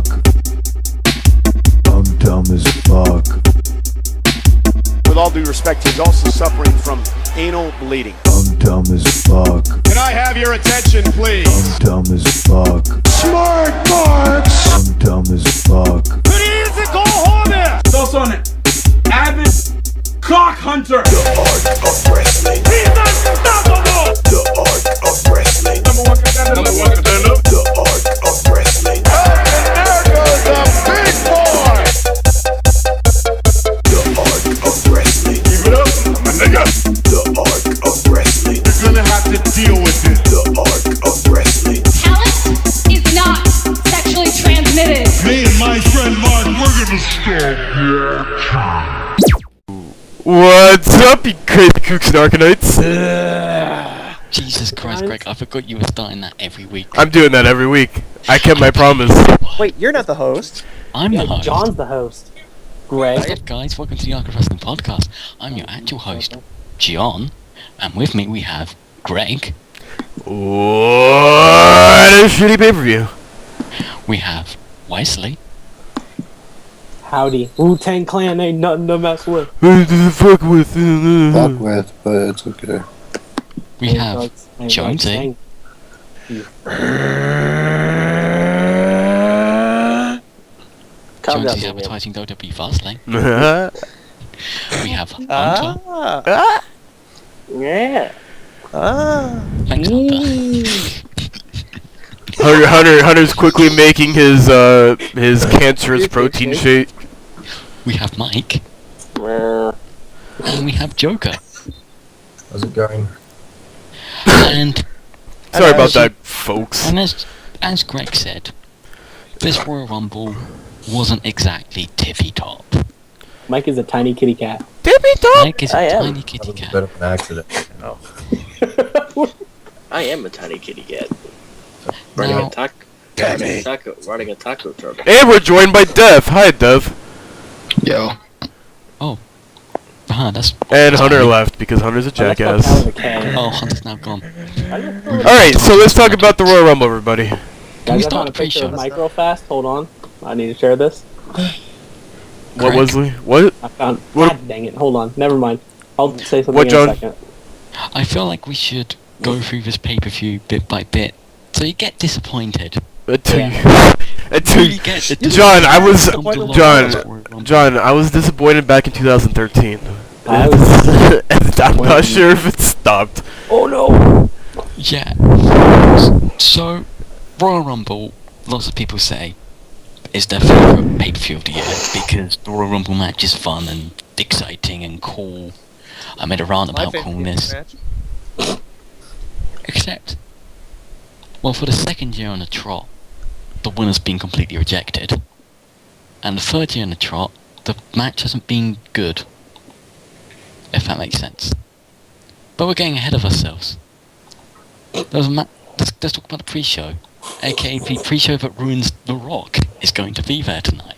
fuck. I'm dumb as fuck. With all due respect, he's also suffering from anal bleeding. I'm dumb as fuck. Can I have your attention, please? I'm dumb as fuck. Smart marks! I'm dumb as fuck. Please go home here! It's also an avid cock hunter. The art of wrestling. He's unstoppable! The art of wrestling. Number one contender. The art of wrestling. And there goes the big boy! The art of wrestling. Keep it up, my nigga. The art of wrestling. You're gonna have to deal with it. The art of wrestling. Talent is not sexually transmitted. Me and my friend Mark, we're gonna start. What's up, you crazy kooks and Arkanites? Jesus Christ, Greg, I forgot you were starting that every week. I'm doing that every week. I kept my promise. Wait, you're not the host. I'm the host. John's the host. Greg. What's up, guys? Welcome to the Arc of Wrestling Podcast. I'm your actual host, John, and with me we have Greg. What a shitty pay-per-view. We have Wesley. Howdy. Wu-Tang Clan ain't nothing to mess with. Fuck with. Fuck with, but it's okay. We have Jonesy. Jonesy's advertising WWE Fastlane. We have Hunter. Yeah. Thanks, Hunter. Hunter's quickly making his cancerous protein shake. We have Mike. And we have Joker. How's it going? And Sorry about that, folks. And as Greg said, this Royal Rumble wasn't exactly tippy top. Mike is a tiny kitty cat. Tippy top. Mike is a tiny kitty That was a cat. bit of an accident. Oh. I am a tiny kitty cat. Now, Running a taco truck. And we're joined by Dev. Hi, Dev. Yo. that's... And Hunter left because Hunter's a jackass. Oh, Hunter's now gone. Alright, so let's talk about the Royal Rumble, everybody. Can we Guys, I start found the a picture pre-show? of Mike real fast. Hold on. I need to share this. What, Greg. Wesley? What? I found... What- God dang it. Hold on. Never mind. I'll say something What, in John? a second. I feel like we should go through this pay-per-view bit by bit, so you get disappointed. John, I was disappointed back in 2013. I was... I'm not sure if it stopped. Oh no! Yeah. So, Royal Rumble, lots of people say, is their favourite pay-per-view of the year because the Royal Rumble match is fun and exciting and cool. I made a rant about coolness. Except, well, for the second year on the trot, the winner's been completely rejected. And the third year in the trot, the match hasn't been good. If that makes sense. But we're getting ahead of ourselves. Let's talk about the pre-show. AKA the pre-show that ruins The Rock is going to be there tonight.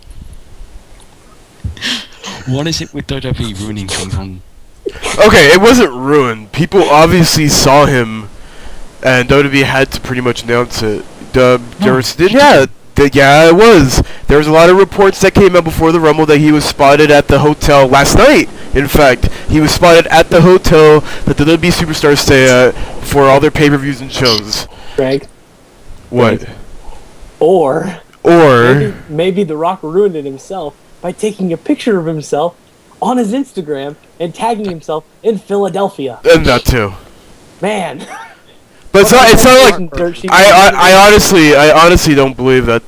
What is it with WWE ruining things on... Okay, it wasn't ruined. People obviously saw him, and WWE had to pretty much announce it. It was. There was a lot of reports that came out before the Rumble that he was spotted at the hotel last night. In fact, he was spotted at the hotel that the WWE superstars stay at for all their pay-per-views and shows. Greg. What? Or Or... maybe The Rock ruined it himself by taking a picture of himself on his Instagram and tagging himself in Philadelphia. And that too. Man. But it's not like... I honestly don't believe that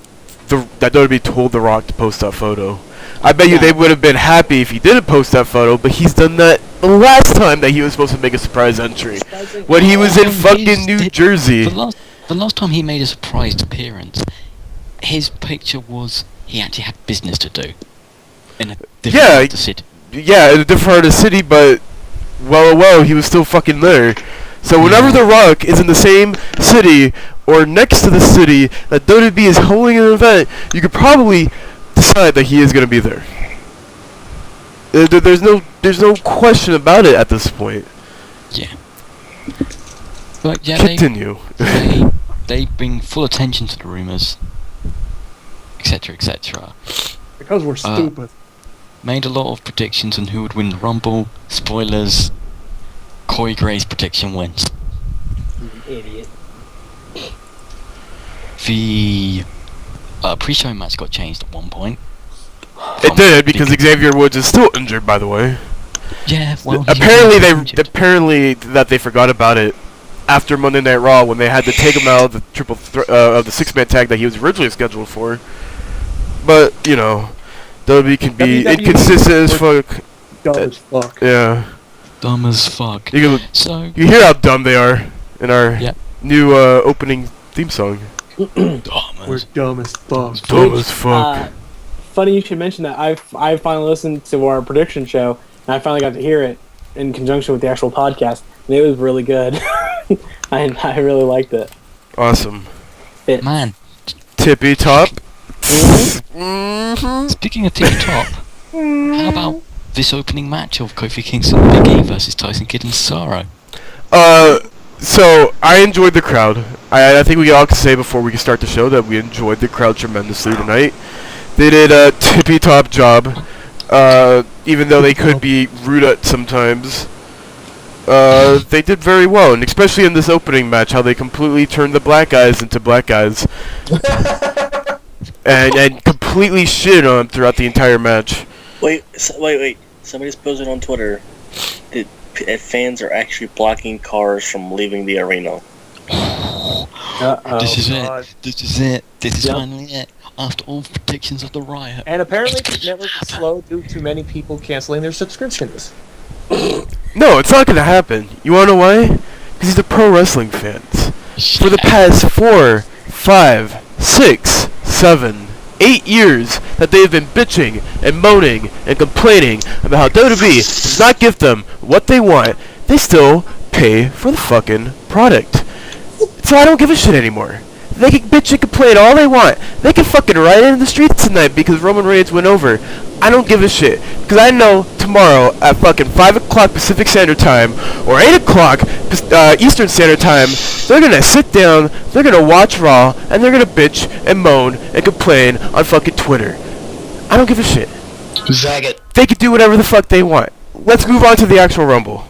that WWE told The Rock to post that photo. I bet you they would have been happy if he didn't post that photo, but he's done that the last time that he was supposed to make a surprise entry. When he was in fucking New Jersey. The last time he made a surprise appearance, his picture was he actually had business to do. In a different part of the city. Yeah, in a different part of the city, but... Well, he was still fucking there. So whenever The Rock is in the same city or next to the city that WWE is holding an event, you could probably decide that he is going to be there. There's no question about it at this point. Yeah. But yeah, continue. They bring full attention to the rumors, etc., etc. Because we're stupid. Made a lot of predictions on who would win the Rumble. Spoilers. Corey Gray's prediction wins. Idiot. The pre-show match got changed at one point. It did because Xavier Woods is still injured, by the way. Yeah, well, apparently that they forgot about it after Monday Night Raw when they had to take him out of the of the six-man tag that he was originally scheduled for. But you know, WWE can be WWE inconsistent as fuck. Dumb as fuck. Yeah. Dumb as fuck. You hear how dumb they are in our new opening theme song. We're dumb as fuck. Dumb as fuck. Funny you should mention that. I finally listened to our prediction show, and I finally got to hear it in conjunction with the actual podcast, and it was really good. I really liked it. Awesome. Man. Tippy top. Speaking of tippy top, how about this opening match of Kofi Kingston and Big E versus Tyson Kidd and Cesaro? So I enjoyed the crowd. I think we all can say before we can start the show that we enjoyed the crowd tremendously tonight. They did a tippy top job, even though they could be rude at sometimes. They did very well, and especially in this opening match, how they completely turned the black guys into black guys, and completely shit on them throughout the entire match. Wait! Somebody's posted on Twitter that fans are actually blocking cars from leaving the arena. This is it. This is it. This is finally it. After all predictions of the riot. And apparently the network is slow due to many people canceling their subscriptions. No, it's not gonna happen. You wanna know why? Because these are pro wrestling fans. For the past 4, 5, 6, 7, 8 years that they've been bitching and moaning and complaining about how WWE does not give them what they want, they still pay for the fucking product. So I don't give a shit anymore. They can bitch and complain all they want. They can fucking riot in the streets tonight because Roman Reigns went over. I don't give a shit. Because I know tomorrow at fucking 5 o'clock Pacific Standard Time or 8 o'clock Eastern Standard Time, they're going to sit down, they're going to watch Raw, and they're going to bitch and moan and complain on fucking Twitter. I don't give a shit. Zag it. They can do whatever the fuck they want. Let's move on to the actual Rumble.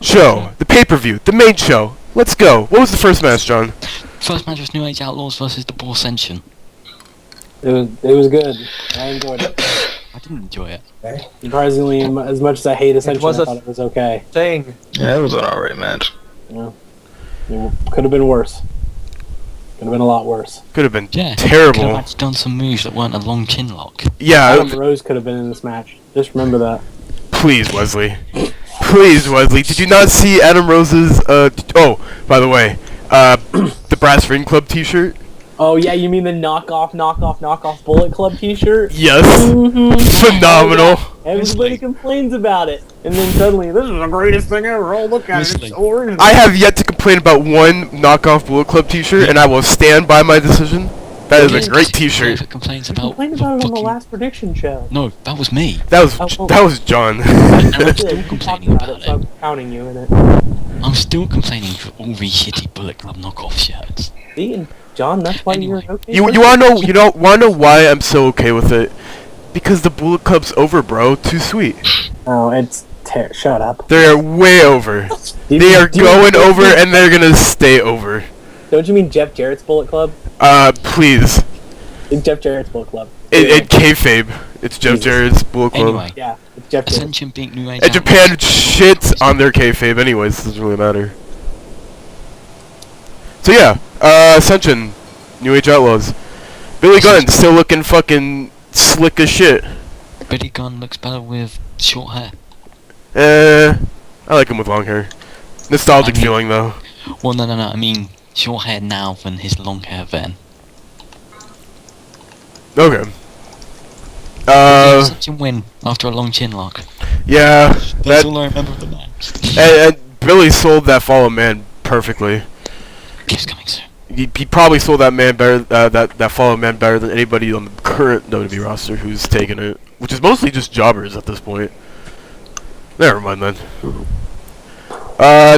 Show. The pay-per-view. The main show. Let's go. What was the first match, John? First match was New Age Outlaws versus the Bull Ascension. It was good. I enjoyed it. I didn't enjoy it. Surprisingly, as much as I hate Ascension, I thought it was okay. Thing. Yeah, it was an alright match. Yeah. It could have been worse. Could have been a lot worse. Could have been Terrible. terrible. Could have done some moves that weren't a long chin lock. Yeah. Adam Rose could have been in this match. Just remember that. Please, Wesley. Please, Wesley. Did you not see Adam Rose's, oh, by the way, the Brass Ring Club t-shirt? Oh, yeah, you mean the knockoff Bullet Club t-shirt? Yes. Phenomenal. Everybody complains about it. And then suddenly, this is the greatest thing ever. Oh, look at it. It's orange. I have yet to complain about one knockoff Bullet Club t-shirt, and I will stand by my decision. That is a great t-shirt. Complains You about complained about it on the last prediction show. No, that was me. That was John. And I'm You still talked complaining about about it, so it. I'm counting you in it. I'm still complaining for all these shitty Bullet Club knockoff shirts. See, and John, that's why Anyway. you're okay. You wanna know why I'm so okay with it? Because the Bullet Club's over, bro. Too sweet. Oh, it's shut up. They are way over. They are going over, and they're gonna stay over. Don't you mean Jeff Jarrett's Bullet Club? Please. It's Jeff Jarrett's Bullet Club. It kayfabe. It's Jeff Jarrett's Bullet Club. Anyway, Yeah, it's Jeff Jarrett. Ascension beat New Age And Japan shits on their kayfabe anyways, it doesn't really matter. So yeah, Ascension, New Age Outlaws. Billy Gunn still looking fucking slick as shit. Billy Gunn looks better with short hair. I like him with long hair. Nostalgic feeling though. Well, no. I mean, short hair now than his long hair then. Okay. Ascension win after a long chin lock. Yeah. That's all I remember of the match. And Billy sold that Fallen Man perfectly. Keeps coming soon. He probably sold that man better, that Fallen Man better than anybody on the current WWE roster who's taken it, which is mostly just jobbers at this point. Never mind then.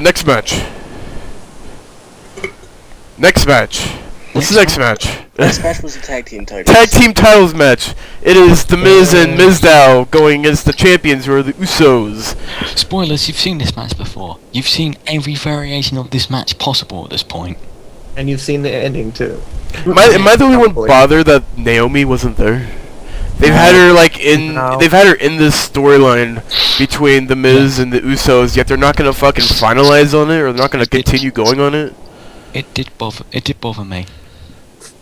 Next match. What's the next match? Next match was a tag team title. Tag team titles match. It is The Miz and Mizdow going against the champions, who are the Usos. Spoilers, you've seen this match before. You've seen every variation of this match possible at this point. And you've seen the ending too. Am I the only one bothered that Naomi wasn't there? They've had her they've had her in this storyline between the Miz and the Usos, yet they're not gonna fucking finalize on it, or they're not gonna continue going on it. It did bother me.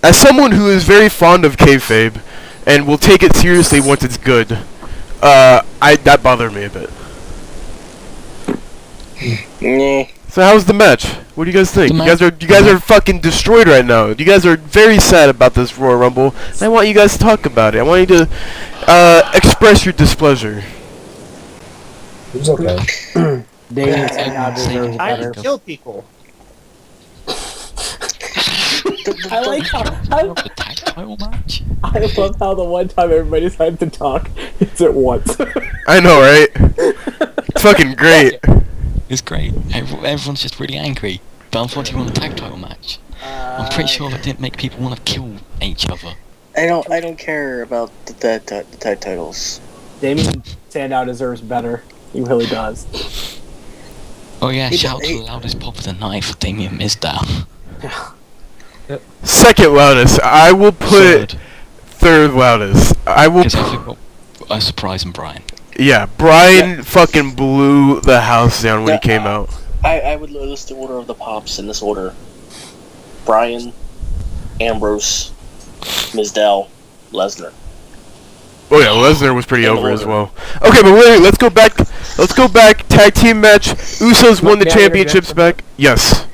As someone who is very fond of kayfabe and will take it seriously once it's good, that bothered me a bit. Nah. So how's the match? What do you guys think? You guys are fucking destroyed right now. You guys are very sad about this Royal Rumble. And I want you guys to talk about it. I want you to express your displeasure. It was okay. Damien Sandow deserves I better. kill people. I like how The tag title match? I love how the one time everybody decided to talk is at once. I know, right? It's fucking great. It's great. Everyone's just really angry. But unfortunately, we won the tag title match. I'm pretty sure that didn't make people want to kill each other. I don't care about the tag titles. Damien Sandow deserves better. He really does. Oh yeah, shout out to the loudest pop of the night for Damien Mizdow. Second loudest. I will put third loudest. I will. Because I forgot a surprise in Brian. Yeah, Brian fucking blew the house down when he came out. I would list the order of the pops in this order: Brian, Ambrose, Mizdow, Lesnar. Oh yeah, Lesnar was pretty over as well. Okay, but wait, let's go back. Let's go back. Tag team match. Usos won the championships back. Yes.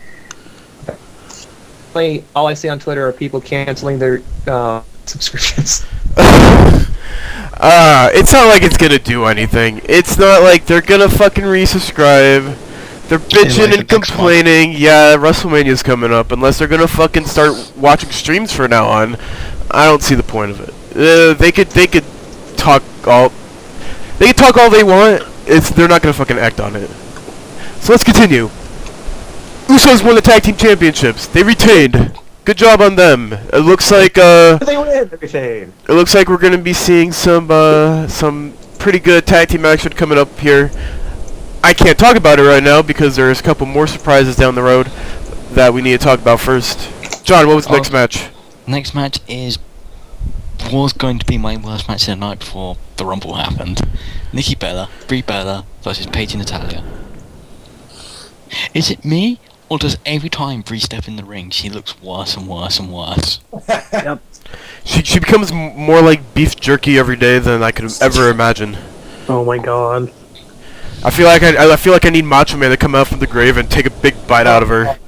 All I see on Twitter are people canceling their subscriptions. It's not like it's gonna do anything. It's not like they're gonna fucking resubscribe. They're bitching and complaining. Yeah, WrestleMania's coming up. Unless they're gonna fucking start watching streams from now on, I don't see the point of it. They could talk all they want. They're not gonna fucking act on it. So let's continue. Usos won the tag team championships. They retained. Good job on them. It looks like They win everything. it looks like we're gonna be seeing some pretty good tag team action coming up here. I can't talk about it right now because there's a couple more surprises down the road that we need to talk about first. John, what was the next match? Next match was going to be my worst match of the night before the Rumble happened. Nikki Bella, Brie Bella versus Paige and Natalya. Is it me, or does every time Brie step in the ring, she looks worse and worse and worse? Yep. She becomes more like beef jerky every day than I could ever imagine. Oh my god. I feel like I need Macho Man to come out from the grave and take a big bite out of her.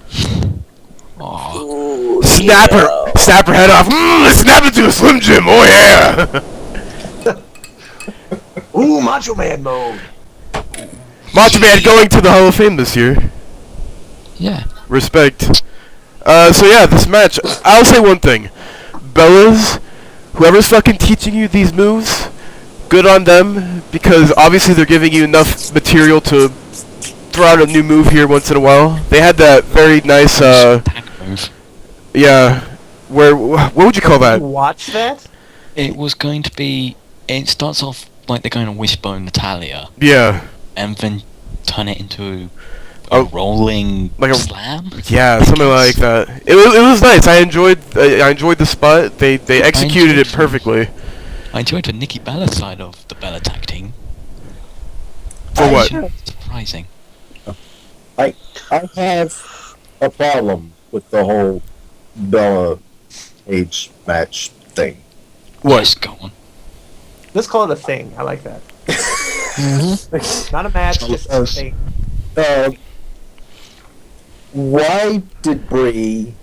Oh, Snap her head off. Snap it to a Slim Jim. Oh yeah. Ooh, Macho Man mode. Macho Man going to the Hall of Fame this year. yeah. Respect. So yeah, this match. I'll say one thing. Bella's, whoever's fucking teaching you these moves, good on them, because obviously they're giving you enough material to throw out a new move here once in a while. They had that very nice, yeah, what would you call that? Watch that? It was going to be. It starts off like they're going to wishbone Natalya, Yeah. and then turn it into a rolling like a slam. Yeah, something like that. It was nice. I enjoyed the spot. They executed it perfectly. I enjoyed the Nikki Bella side of the Bella tag team. For what? Surprising. I have a problem with the whole Bella Page match thing. What? Yes, go on. Let's call it a thing. I like that. Not a match, just a thing. Why did Brie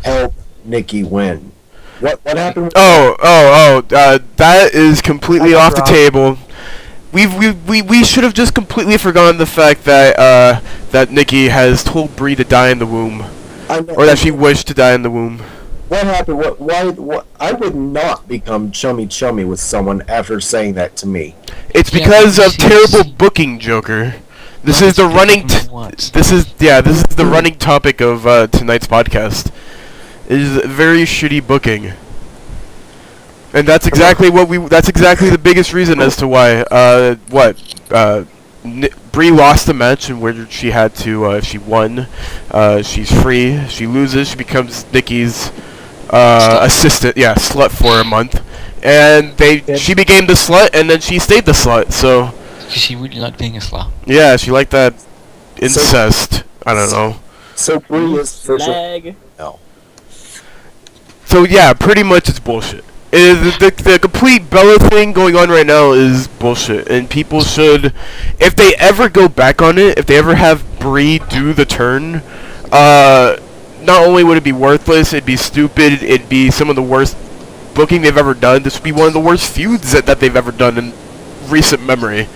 help Nikki win? What happened? That is completely off the table. We should have just completely forgotten the fact that that Nikki has told Brie to die in the womb, or that she wished to die in the womb. What happened? What? I would not become chummy with someone after saying that to me. It's because of terrible booking, Joker. This is the running. This is the running topic of tonight's podcast. It is very shitty booking. And that's exactly that's exactly the biggest reason as to why, Brie lost the match, and where she had to, if she won, she's free. She loses, she becomes Nikki's assistant, slut for a month. And she became the slut, and then she stayed the slut, so... She really liked being a slut. Yeah, she liked that incest. I don't know. So Brie is Slag. No. So yeah, pretty much it's bullshit. The complete Bella thing going on right now is bullshit, and people should, if they ever go back on it, if they ever have Brie do the turn, not only would it be worthless, it'd be stupid, it'd be some of the worst booking they've ever done. This would be one of the worst feuds that they've ever done in recent memory,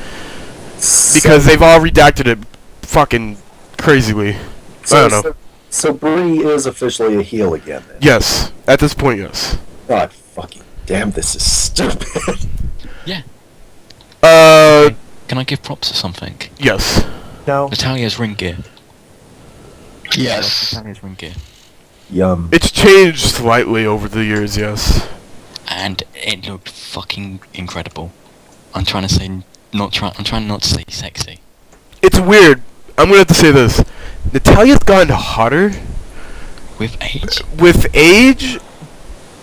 because they've all redacted it fucking crazily. I don't know. So Brie is officially a heel again, then? Yes, at this point, yes. God fucking damn, this is stupid. Yeah. Can I give props to something? Yes. No. Natalia's ring gear. Yes. Natalia's ring gear. Yum. It's changed slightly over the years, yes. And it looked fucking incredible. I'm trying not to say sexy. It's weird. I'm gonna have to say this. Natalia's gotten hotter. With age? With age?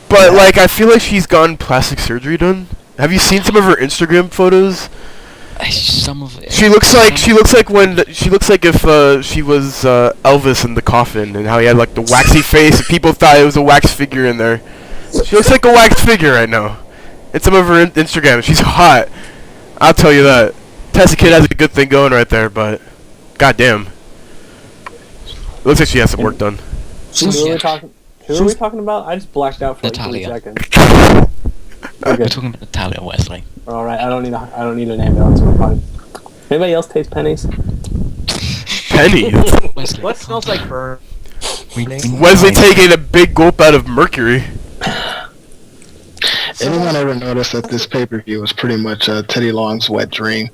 But, like, I feel like she's gotten plastic surgery done. Have you seen some of her Instagram photos? Some of it. She looks like if she was Elvis in the coffin, and how he had like the waxy face, and people thought it was a wax figure in there. She looks like a wax figure right now. And some of her Instagram, she's hot. I'll tell you that. Tessa Kid has a good thing going right there, but goddamn, it looks like she has some work done. Who are we talking about? I just blacked out for like 3 seconds. We're talking about Natalia Wesley. All right, I don't need a name. That's fine. Anybody else taste pennies? Pennies? Wesley, What smells like burn? Wesley taking a big gulp out of mercury. Anyone ever noticed that this pay-per-view was pretty much Teddy Long's wet dream?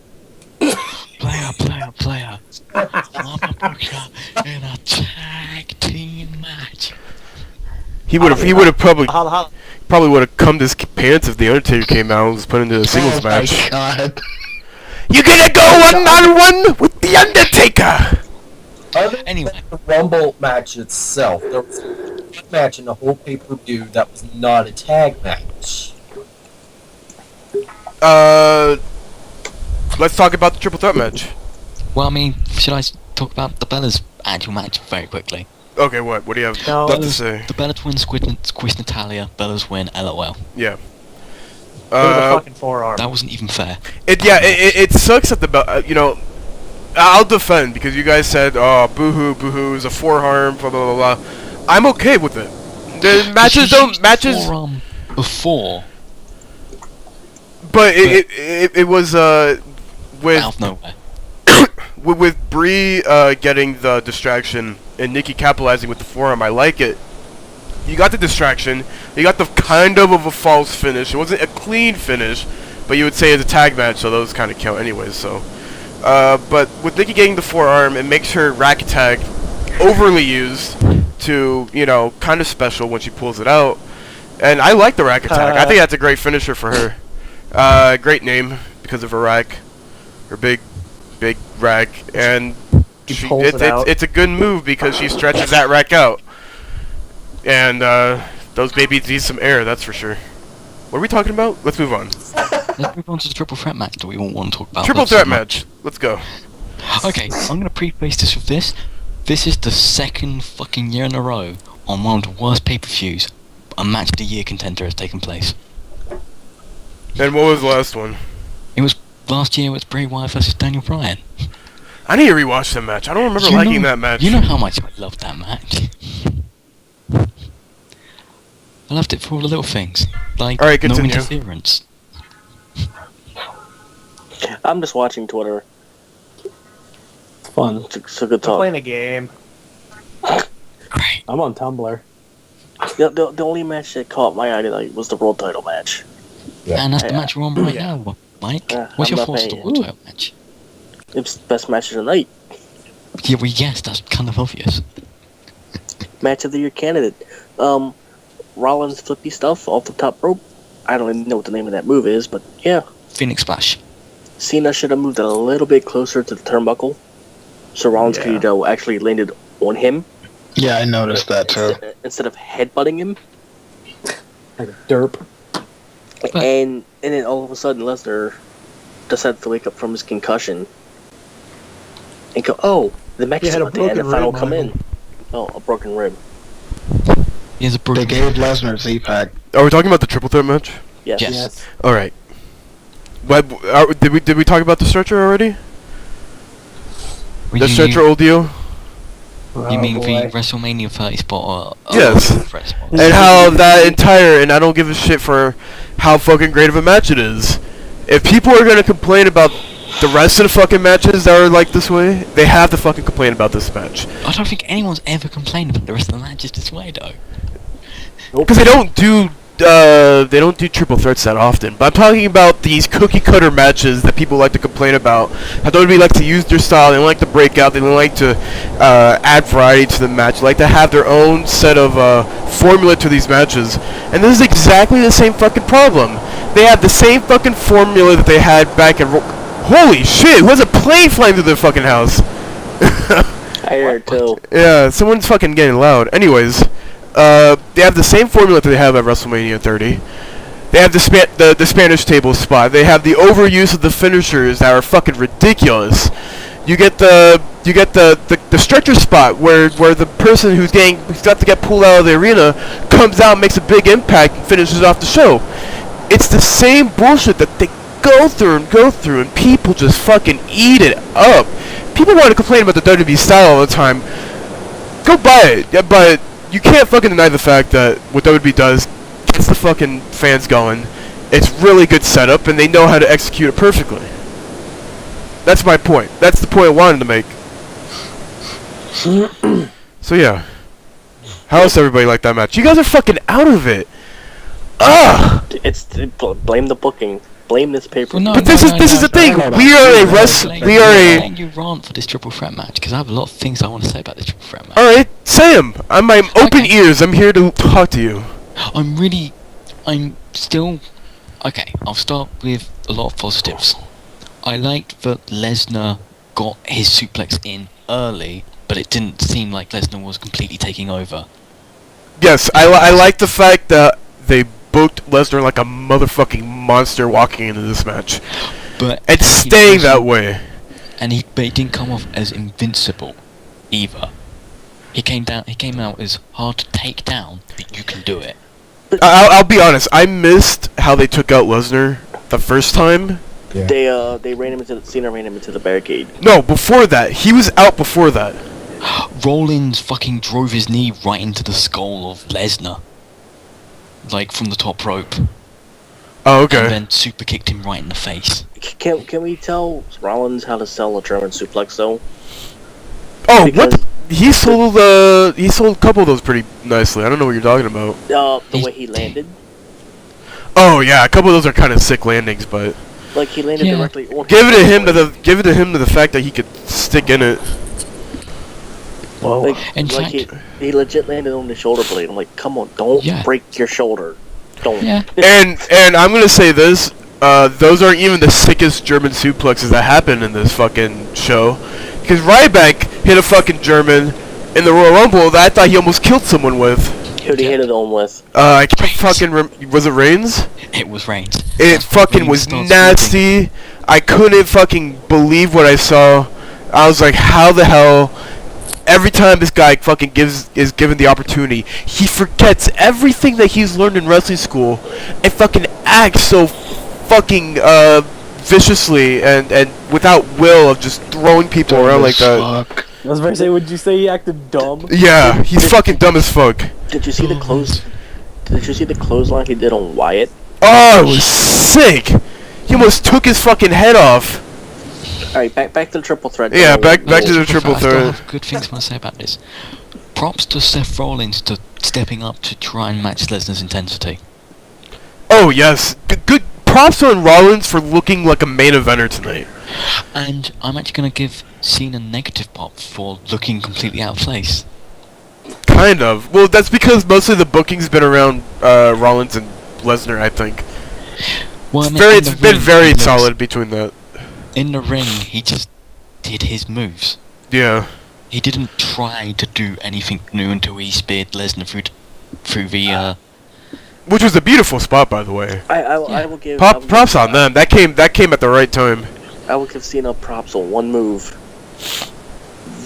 Player. Mama Booker in a tag team match. He would have probably would have cummed his pants if the Undertaker came out and was put into a singles match. Oh my god. You're gonna go 1-on-1 with the Undertaker. Anyway, the Rumble match itself, there was one match in the whole pay-per-view that was not a tag match. Let's talk about the triple threat match. well, I mean, should I talk about the Bella's actual match very quickly? Okay, what do you have to say? The Bella twins squish Natalia, Bella's win, LOL. Yeah. fucking forearm. That wasn't even fair. It sucks that the you know, I'll defend because you guys said, oh, boo-hoo, boo-hoo, is a forearm, blah, blah, blah, blah. I'm okay with it. The matches Forearm before. But it was, with... Out of nowhere. with Brie, getting the distraction and Nikki capitalizing with the forearm, I like it. You got the distraction, you got the kind of a false finish. It wasn't a clean finish, but you would say it's a tag match, so those kind of count anyways, so... but with Nikki getting the forearm, it makes her rack attack overly used to, you know, kind of special when she pulls it out. And I like the rack attack. I think that's a great finisher for her. Great name because of her rack. Her big rack. And it's a good move because she stretches that rack out. And those babies need some air, that's for sure. What are we talking about? Let's move on. Let's move on to the triple threat match that we all want to talk about. Triple threat match. Let's go. Okay, I'm gonna preface this with this. This is the second fucking year in a row on one of the worst pay-per-views a match of the year contender has taken place. And what was the last one? It was last year with Bray Wyatt versus Daniel Bryan. I need to rewatch that match. I don't remember liking that match. You know how much I loved that match. I loved it for all the little things, like all right, no continue. interference. I'm just watching Twitter. It's fun. It's a good I'm talk. playing a game. Great. I'm on Tumblr. The only match that caught my eye tonight was the world title match. Yeah. And that's the match we're on right now, Mike. Yeah, What's I'm your not thoughts on the paying world it. title match? It's the best match of the night. Yeah, well, yes, that's kind of obvious. match of the year candidate. Rollins flippy stuff off the top rope. I don't even know what the name of that move is, but yeah. Phoenix Splash. Cena should have moved a little bit closer to the turnbuckle, so Rollins could actually landed on him. Yeah, I noticed that too. Instead of headbutting him. Like a derp. And then all of a sudden Lesnar decided to wake up from his concussion and go, oh, the match is about to end, the final come in. Oh, a broken rib. He has a broken They gave Lesnar Z-Pack. Are we talking about the triple threat match? Yes. All right. But did we talk about the stretcher already? The stretcher old deal. You mean the WrestleMania 30 spot? Yes. And how that entire, and I don't give a shit for how fucking great of a match it is. If people are gonna complain about the rest of the fucking matches that are like this way, they have to fucking complain about this match. I don't think anyone's ever complained about the rest of the matches this way, though. Because they don't do triple threats that often. But I'm talking about these cookie cutter matches that people like to complain about. How WWE like to use their style, they don't like to break out, they don't like to add variety to the match. They like to have their own set of formula to these matches. And this is exactly the same fucking problem. They have the same fucking formula that they had back in... Holy shit, who has a plane flying through their fucking house? I heard too. Yeah, someone's fucking getting loud. Anyways, they have the same formula that they have at WrestleMania 30. They have the Spanish table spot. They have the overuse of the finishers that are fucking ridiculous. You get the stretcher spot where the person who's got to get pulled out of the arena comes out, makes a big impact, and finishes off the show. It's the same bullshit that they go through, and people just fucking eat it up. People want to complain about the WWE style all the time. Go buy it, yeah, but you can't fucking deny the fact that what WWE does gets the fucking fans going. It's really good setup, and they know how to execute it perfectly. That's my point. That's the point I wanted to make. So yeah. How else everybody like that match? You guys are fucking out of it. Ugh! Blame the booking. Blame this paper. Well, but this is the thing. We are a you rant for this triple threat match because I have a lot of things I want to say about this triple threat match. All right, say 'em. I'm open ears. I'm here to talk to you. I'm still okay. I'll start with a lot of positives. I liked that Lesnar got his suplex in early, but it didn't seem like Lesnar was completely taking over. Yes, I like the fact that they booked Lesnar like a motherfucking monster walking into this match. But it's staying that way. But he didn't come off as invincible either. He came out as hard to take down, but you can do it. I'll be honest, I missed how they took out Lesnar the first time. Yeah. They ran him into Cena ran him into the barricade. No, before that. He was out before that. Rollins fucking drove his knee right into the skull of Lesnar. Like from the top rope. Oh, okay. And then super kicked him right in the face. Can we tell Rollins how to sell a German suplex though? Oh, because what? He sold a couple of those pretty nicely. I don't know what you're talking about. The way he landed. Oh yeah, a couple of those are kind of sick landings, but like he landed directly on. Give it to him to the fact that he could stick in it. Whoa. He legit landed on the shoulder blade. I'm like, come on, don't break your shoulder. Don't. Yeah. and I'm gonna say this. Those aren't even the sickest German suplexes that happen in this fucking show. Because Ryback hit a fucking German in the Royal Rumble that I thought he almost killed someone with. Who'd he hit it on with? I can't fucking was it Reigns? It was Reigns. It fucking was nasty. I couldn't fucking believe what I saw. I was like, how the hell? Every time this guy fucking is given the opportunity, he forgets everything that he's learned in wrestling school and fucking acts so fucking viciously and without will of just throwing people around like that. I was about to say, would you say he acted dumb? Yeah, he's fucking dumb as fuck. Did you see the clothesline he did on Wyatt? Oh, it was sick. He almost took his fucking head off. Alright, back to the triple threat. Yeah, back to the triple I threat. still have good things I want to say about this. Props to Seth Rollins to stepping up to try and match Lesnar's intensity. Oh yes, good. Props on Rollins for looking like a main eventer tonight. And I'm actually going to give Cena negative pop for looking completely out of place. Kind of. Well, that's because mostly the booking's been around Rollins and Lesnar, I think. Well, I mean, It's been very solid between that. In the ring, he just did his moves. Yeah. He didn't try to do anything new until he speared Lesnar through the. Which was a beautiful spot, by the way. I will give Props on them. That came at the right time. I will give Cena props on one move.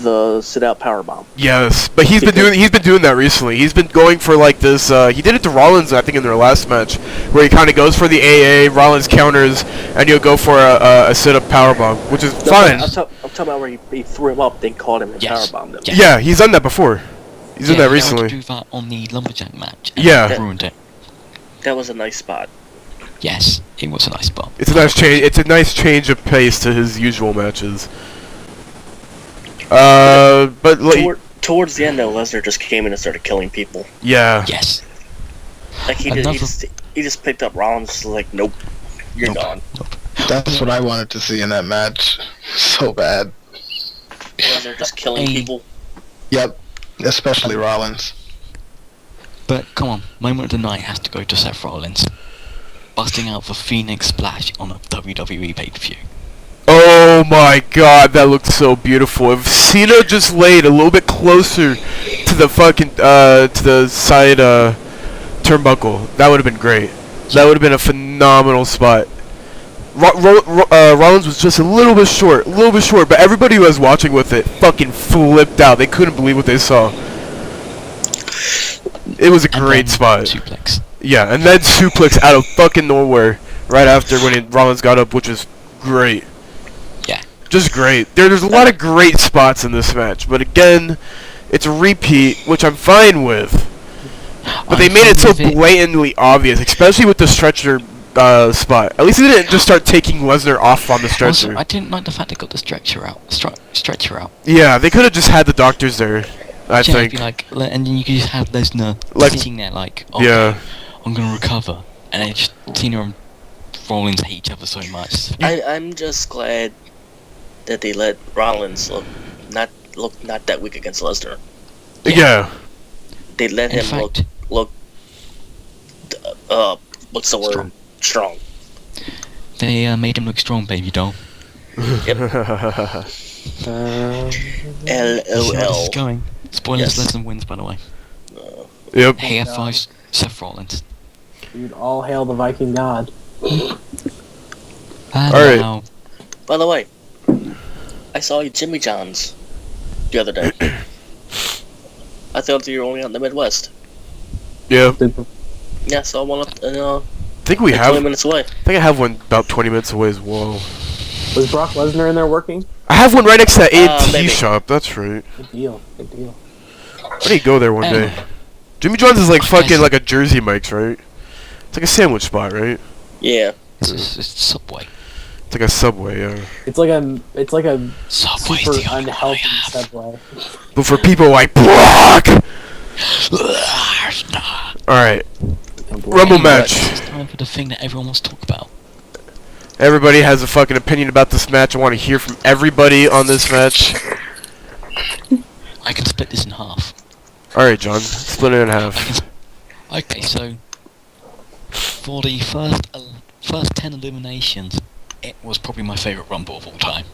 The sit-out powerbomb. Yes, but he's been doing that recently. He's been going for like this. He did it to Rollins, I think, in their last match, where he kind of goes for the AA. Rollins counters, and he'll go for a sit-up powerbomb, which is fine. I'm talking about where he threw him up, then caught him and powerbombed him. Yeah, he's done that before. He's done that recently. He tried to do that on the lumberjack match. Yeah. Ruined it. That was a nice spot. Yes, it was a nice spot. It's a nice change. It's a nice change of pace to his usual matches. But towards the end, though, Lesnar just came in and started killing people. Yeah. Yes. Like he just picked up Rollins. Like, nope, you're gone. That's what I wanted to see in that match. So bad. Lesnar just killing people. Yep, especially Rollins. But come on, moment of the night has to go to Seth Rollins, busting out the Phoenix Splash on a WWE pay-per-view. Oh my god, that looked so beautiful. If Cena just laid a little bit closer to the fucking, to the side, turnbuckle, that would have been great. That would have been a phenomenal spot. Rollins was just a little bit short, but everybody who was watching with it fucking flipped out. They couldn't believe what they saw. It was a great spot. Suplex. Yeah, and then suplex out of fucking nowhere right after when Rollins got up, which was great. Yeah. Just great. There's a lot of great spots in this match, but again, it's a repeat, which I'm fine with. But they made it so blatantly obvious, especially with the stretcher spot. At least they didn't just start taking Lesnar off on the stretcher. Also, I didn't like the fact they got the stretcher out. Stretcher out. Yeah, they could have just had the doctors there. I think. And then you could just have Lesnar sitting there like, oh, yeah, I'm gonna recover, and then just Cena and Rollins hate each other so much. I'm just glad that they let Rollins look not that weak against Lesnar. Yeah. They let him look. What's the word? Strong. They made him look strong, baby doll. Yep. LOL. Going. Spoilers, Lesnar wins, by the way. Yep. Hey, F5 Seth Rollins. Dude, all hail the Viking god. Alright. By the way, I saw you Jimmy John's the other day. I thought you were only out in the Midwest. Yeah. Yeah, so I want to, I think we have 20 minutes away. I think I have one about 20 minutes away as well. Was Brock Lesnar in there working? I have one right next to that A&T shop. That's right. Good deal. Good deal. I need to go there one day. Jimmy John's is like fucking like a Jersey Mike's, right? It's like a sandwich spot, right? Yeah. It's Subway. It's like a Subway, yeah. It's like a Subway's super the only unhealthy Subway. But for people like Brock. Alright. Rumble match. It's time for the thing that everyone wants to talk about. Everybody has a fucking opinion about this match. I want to hear from everybody on this match. I can split this in half. Alright, John. Split it in half. Okay, so for the first 10 eliminations, it was probably my favourite Rumble of all time.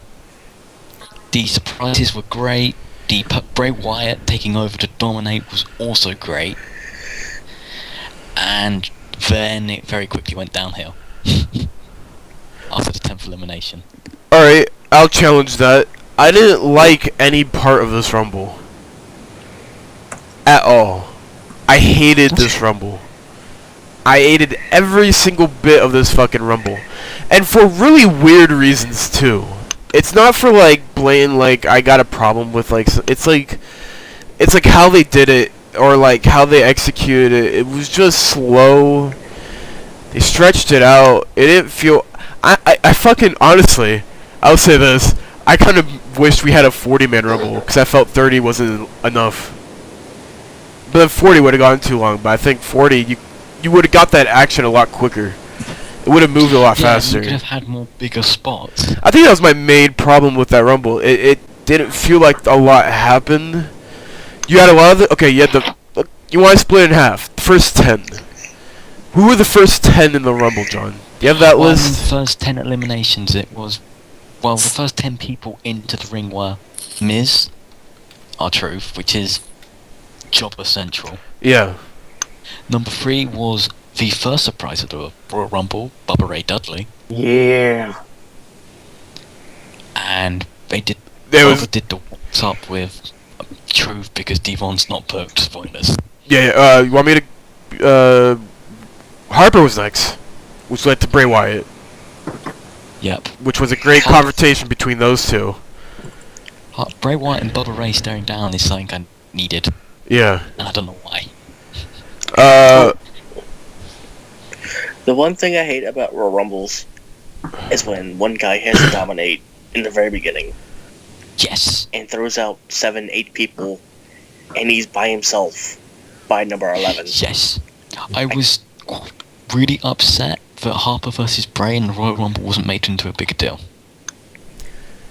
The surprises were great. The Bray Wyatt taking over to dominate was also great. And then it very quickly went downhill. After the 10th elimination. Alright, I'll challenge that. I didn't like any part of this Rumble. At all. I hated this Rumble. I hated every single bit of this fucking Rumble. And for really weird reasons, too. It's not for, like, blatant, like, I got a problem with, like, it's like how they did it, or, like, how they executed it. It was just slow. They stretched it out. It didn't feel... I fucking, honestly, I'll say this. I kind of wished we had a 40-man Rumble, because I felt 30 wasn't enough. But then 40 would have gone too long, but I think 40, you would have got that action a lot quicker. It would have moved a lot faster. You could have had more bigger spots. I think that was my main problem with that Rumble. It didn't feel like a lot happened. You had a lot of the... Okay, you had the... You want to split it in half. First 10. Who were the first 10 in the Rumble, John? Do you have that Well, list? the first 10 eliminations, it was... Well, the first 10 people into the ring were Miz, R-Truth, which is Jobber Central. Yeah. Number 3 was the first surprise of the Royal Rumble, Bubba Ray Dudley. Yeah. And they did... There did the what's up with Truth because Devon's not booked, spoilers. Yeah, you want me to... Harper was next, which led to Bray Wyatt. Yep. Which was a great confrontation between those two. Bray Wyatt and Bubba Ray staring down is something I needed. Yeah. And I don't know why. The one thing I hate about Royal Rumbles is when one guy has to dominate in the very beginning. Yes. And throws out 7, 8 people, and he's by himself by number 11. Yes. I was really upset that Harper versus Bray in the Royal Rumble wasn't made into a bigger deal.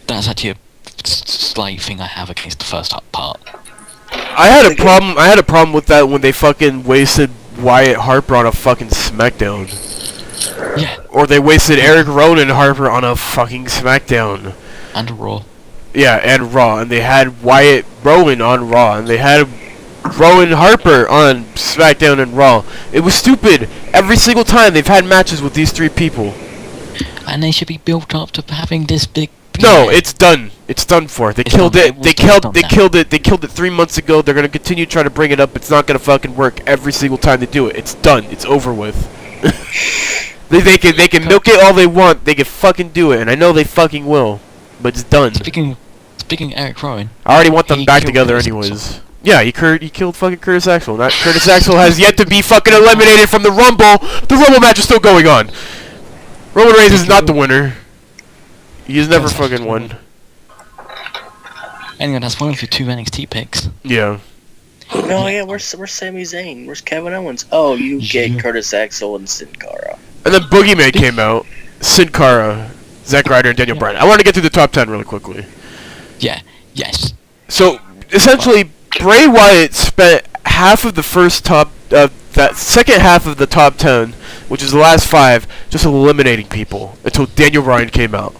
That's actually a slight thing I have against the first part. I had a problem with that when they fucking wasted Wyatt Harper on a fucking SmackDown. Yeah. Or they wasted Eric Rowan Harper on a fucking SmackDown. And Raw. Yeah, and Raw. And they had Wyatt Rowan on Raw. And they had Rowan Harper on SmackDown and Raw. It was stupid. Every single time they've had matches with these 3 people. And they should be built up to having this big... No, it's done. It's done for. They killed it. They killed it. They killed it 3 months ago. They're gonna continue trying to bring it up. It's not gonna fucking work every single time they do it. It's done. It's over with. they can milk it all they want. They can fucking do it, and I know they fucking will. But it's done. Speaking of Eric Rowan, I already want them back together anyways. Yeah, he killed fucking Curtis Axel. That Curtis Axel has yet to be fucking eliminated from the Rumble. The Rumble match is still going on. Roman Reigns is not the winner. He's never fucking won. Anyway, that's one of your 2 NXT picks. Yeah. No, yeah, where's Sami Zayn? Where's Kevin Owens? Oh, you get Curtis Axel and Sin Cara. And then Boogeyman came out. Sin Cara, Zack Ryder, and Daniel Bryan. I want to get through the top 10 really quickly. Yeah. Yes. So, essentially, Bray Wyatt spent half of the first that second half of the top 10, which is the last 5, just eliminating people until Daniel Bryan came out.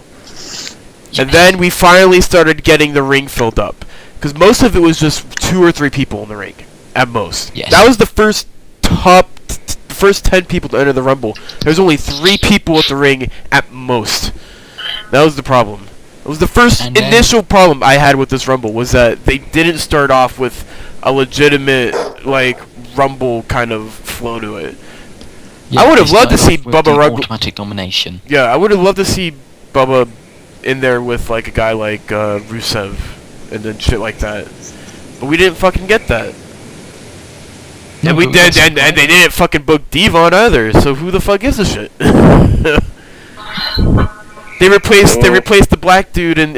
And then we finally started getting the ring filled up. Because most of it was just 2 or 3 people in the ring, at most. Yes. That was the first first 10 people to enter the Rumble. There's only 3 people at the ring, at most. That was the problem. It was the first initial problem I had with this Rumble, was that they didn't start off with a legitimate, like, Rumble kind of flow to it. Yeah, I would have loved to see Bubba automatic domination. Yeah, I would have loved to see Bubba in there with like a guy like Rusev and then shit like that. But we didn't fucking get that. And we did, and they didn't fucking book Devon either. So who the fuck gives a shit? They replaced the black dude and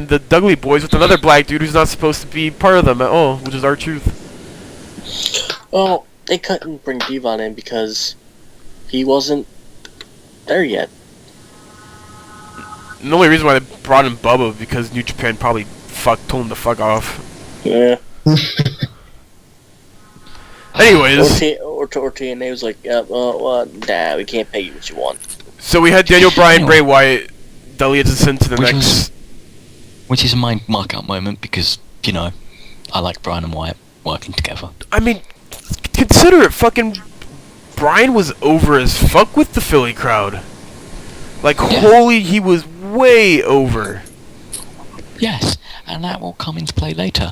the Dudley Boys with another black dude who's not supposed to be part of them at all, which is R-Truth. Well, they couldn't bring Devon in because he wasn't there yet. The only reason why they brought in Bubba because New Japan probably told him to fuck off. Yeah. Anyways. Or TNA was like, well, nah, we can't pay you what you want. So we had Daniel Bryan, Bray Wyatt, that leads us into the next... Which is my mark-out moment because, you know, I like Bryan and Wyatt working together. I mean, consider it, fucking... Bryan was over as fuck with the Philly crowd. Like, holy, he was way over. Yes, and that will come into play later.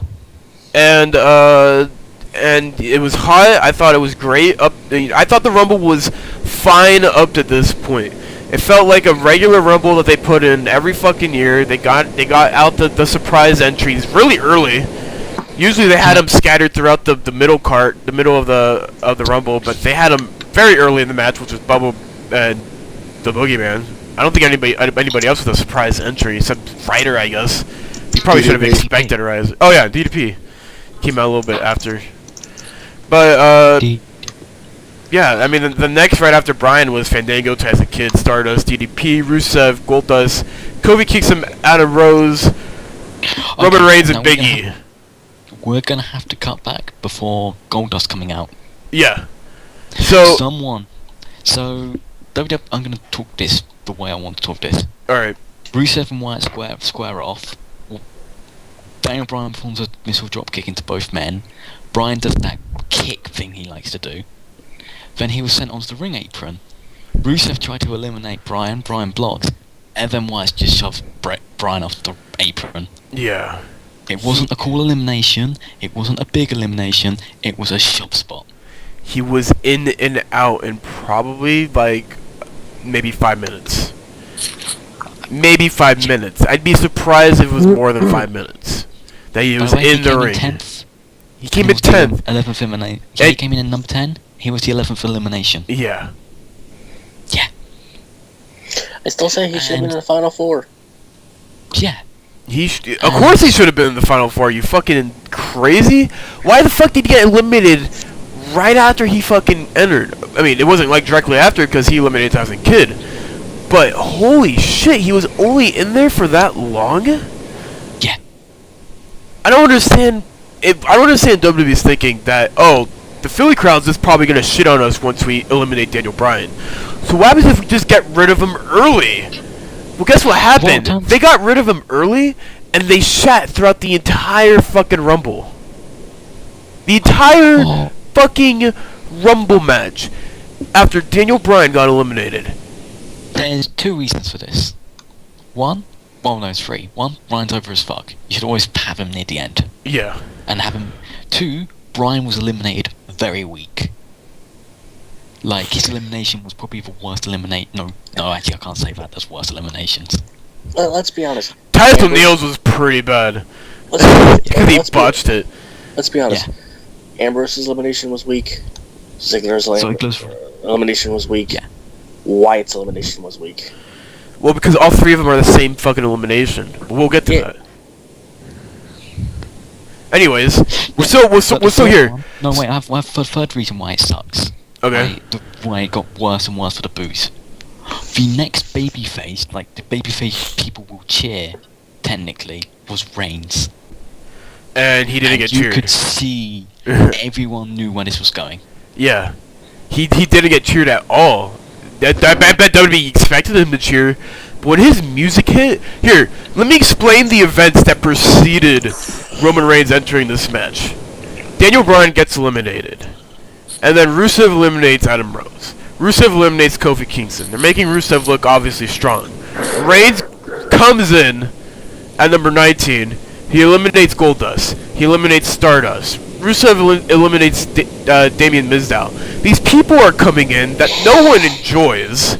And it was hot. I thought it was great. I thought the Rumble was fine up to this point. It felt like a regular Rumble that they put in every fucking year. They got out the surprise entries really early. Usually they had them scattered throughout the middle of the Rumble, but they had them very early in the match, which was Bubba and the Boogeyman. I don't think anybody else with a surprise entry except Ryder, I guess. You probably should have expected a rise. Oh yeah, DDP came out a little bit after. But yeah, I mean the next right after Bryan was Fandango, Tyson Kidd, Stardust, DDP, Rusev, Goldust. Kobe kicks him out of Rose. Roman Reigns and Big E. we're gonna have to cut back before Goldust coming out. Yeah. So I'm gonna talk this the way I want to talk this. Alright. Rusev and Wyatt square off. Daniel Bryan performs a missile drop kick into both men. Bryan does that kick thing he likes to do. Then he was sent onto the ring apron. Rusev tried to eliminate Bryan. Bryan blocked. And then Wyatt just shoves Bryan off the apron. Yeah. It wasn't a cool elimination. It wasn't a big elimination. It was a shove spot. He was in and out in probably like maybe 5 minutes. Maybe 5 minutes. I'd be surprised if it was more than 5 minutes that he was in the ring. He came in 10th. 11th elimination. He came in number 10. He was the 11th elimination. Yeah. Yeah. I still say he should have been in the Final Four. Yeah. Of course he should have been in the Final Four. You fucking crazy? Why the fuck did he get eliminated right after he fucking entered? I mean, it wasn't like directly after because he eliminated Tyson Kidd. But holy shit, he was only in there for that long? Yeah. I don't understand. I don't understand WWE's thinking that, oh, the Philly crowd's just probably gonna shit on us once we eliminate Daniel Bryan. So what happens if we just get rid of him early? Well, guess what happened? They got rid of him early, and they shat throughout the entire fucking Rumble. The entire fucking Rumble match after Daniel Bryan got eliminated. There's 2 reasons for this. One, well, no, it's 3. 1, Bryan's over as fuck. You should always have him near the end. Yeah. And have him. 2, Bryan was eliminated very weak. Like, his elimination was probably the worst eliminate. No, actually, I can't say that. There's worse eliminations. Let's be honest. Titus O'Neil's was pretty bad. Because he botched it. Let's be honest. Yeah. Ambrose's elimination was weak. Ziggler's elimination was weak. Yeah. Wyatt's elimination was weak. Well, because all 3 of them are the same fucking elimination. We'll get to that. Anyways, we're still here. No, wait, I have a third reason why it sucks. Okay. Why it got worse and worse for the booze. The next babyface, like the babyface people will cheer, technically, was Reigns. And he didn't get cheered. You could see everyone knew where this was going. Yeah. He didn't get cheered at all. I bet WWE expected him to cheer. But when his music hit... Here, let me explain the events that preceded Roman Reigns entering this match. Daniel Bryan gets eliminated. And then Rusev eliminates Adam Rose. Rusev eliminates Kofi Kingston. They're making Rusev look obviously strong. Reigns comes in at number 19. He eliminates Goldust. He eliminates Stardust. Rusev eliminates Damien Mizdow. These people are coming in that no one enjoys.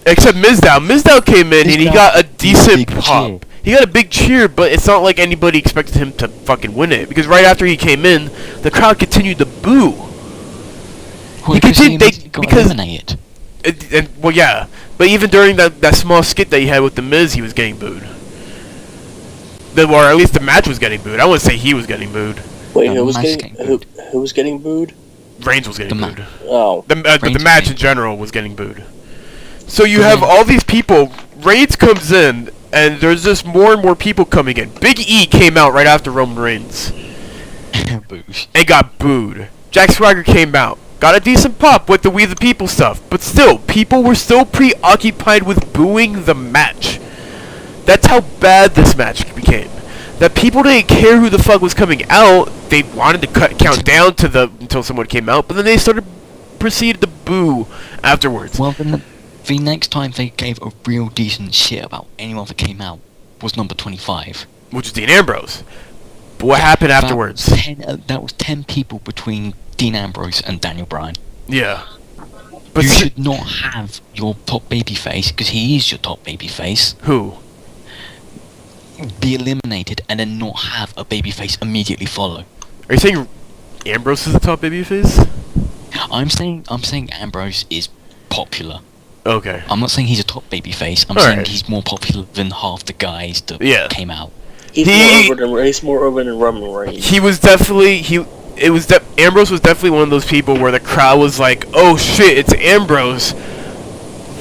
Except Mizdow. Mizdow came in and he got a decent pop. He got a big cheer, but it's not like anybody expected him to fucking win it. Because right after he came in, the crowd continued to boo. Well, because eliminated. Well, yeah. But even during that small skit that he had with The Miz, he was getting booed. Or at least the match was getting booed. I wouldn't say he was getting booed. Wait, who was getting booed? Reigns was getting booed. Oh. The match in general was getting booed. So you have all these people. Reigns comes in, and there's just more and more people coming in. Big E came out right after Roman Reigns. And got booed. Jack Swagger came out. Got a decent pop with the We the People stuff. But still, people were still preoccupied with booing the match. That's how bad this match became. That people didn't care who the fuck was coming out. They wanted to count down to until someone came out, but then they proceeded to boo afterwards. Well, the next time they gave a real decent shit about anyone that came out was number 25, which is Dean Ambrose. But what happened afterwards? That was 10 people between Dean Ambrose and Daniel Bryan. Yeah. But you should not have your top babyface, because he is your top babyface. Who? Be eliminated and then not have a babyface immediately follow. Are you saying Ambrose is the top babyface? I'm saying Ambrose is popular. Okay. I'm not saying he's a top babyface. I'm saying he's more popular than half the guys that came out. He's more over than Roman Reigns. He was definitely Ambrose was definitely one of those people where the crowd was like, "Oh shit, it's Ambrose."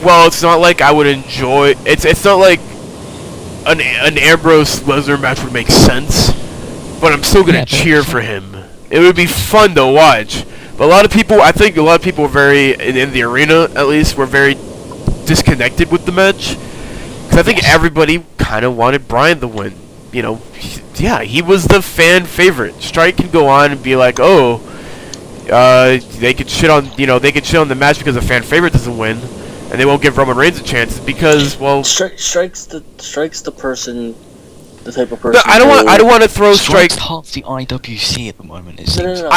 Well, it's not like I would enjoy. It's not like an Ambrose Lesnar match would make sense. but I'm still gonna cheer for him. It would be fun to watch. But I think a lot of people were very, in the arena at least, were very disconnected with the match. Because I think everybody kind of wanted Bryan to win. You know, he was the fan favorite. Strike can go on and be like, oh, they could shit on, the match because the fan favorite doesn't win, and they won't give Roman Reigns a chance because, well, Strike's the person. The type of person. No, I don't want to throw Strike. Half the IWC at the moment. It seems. No.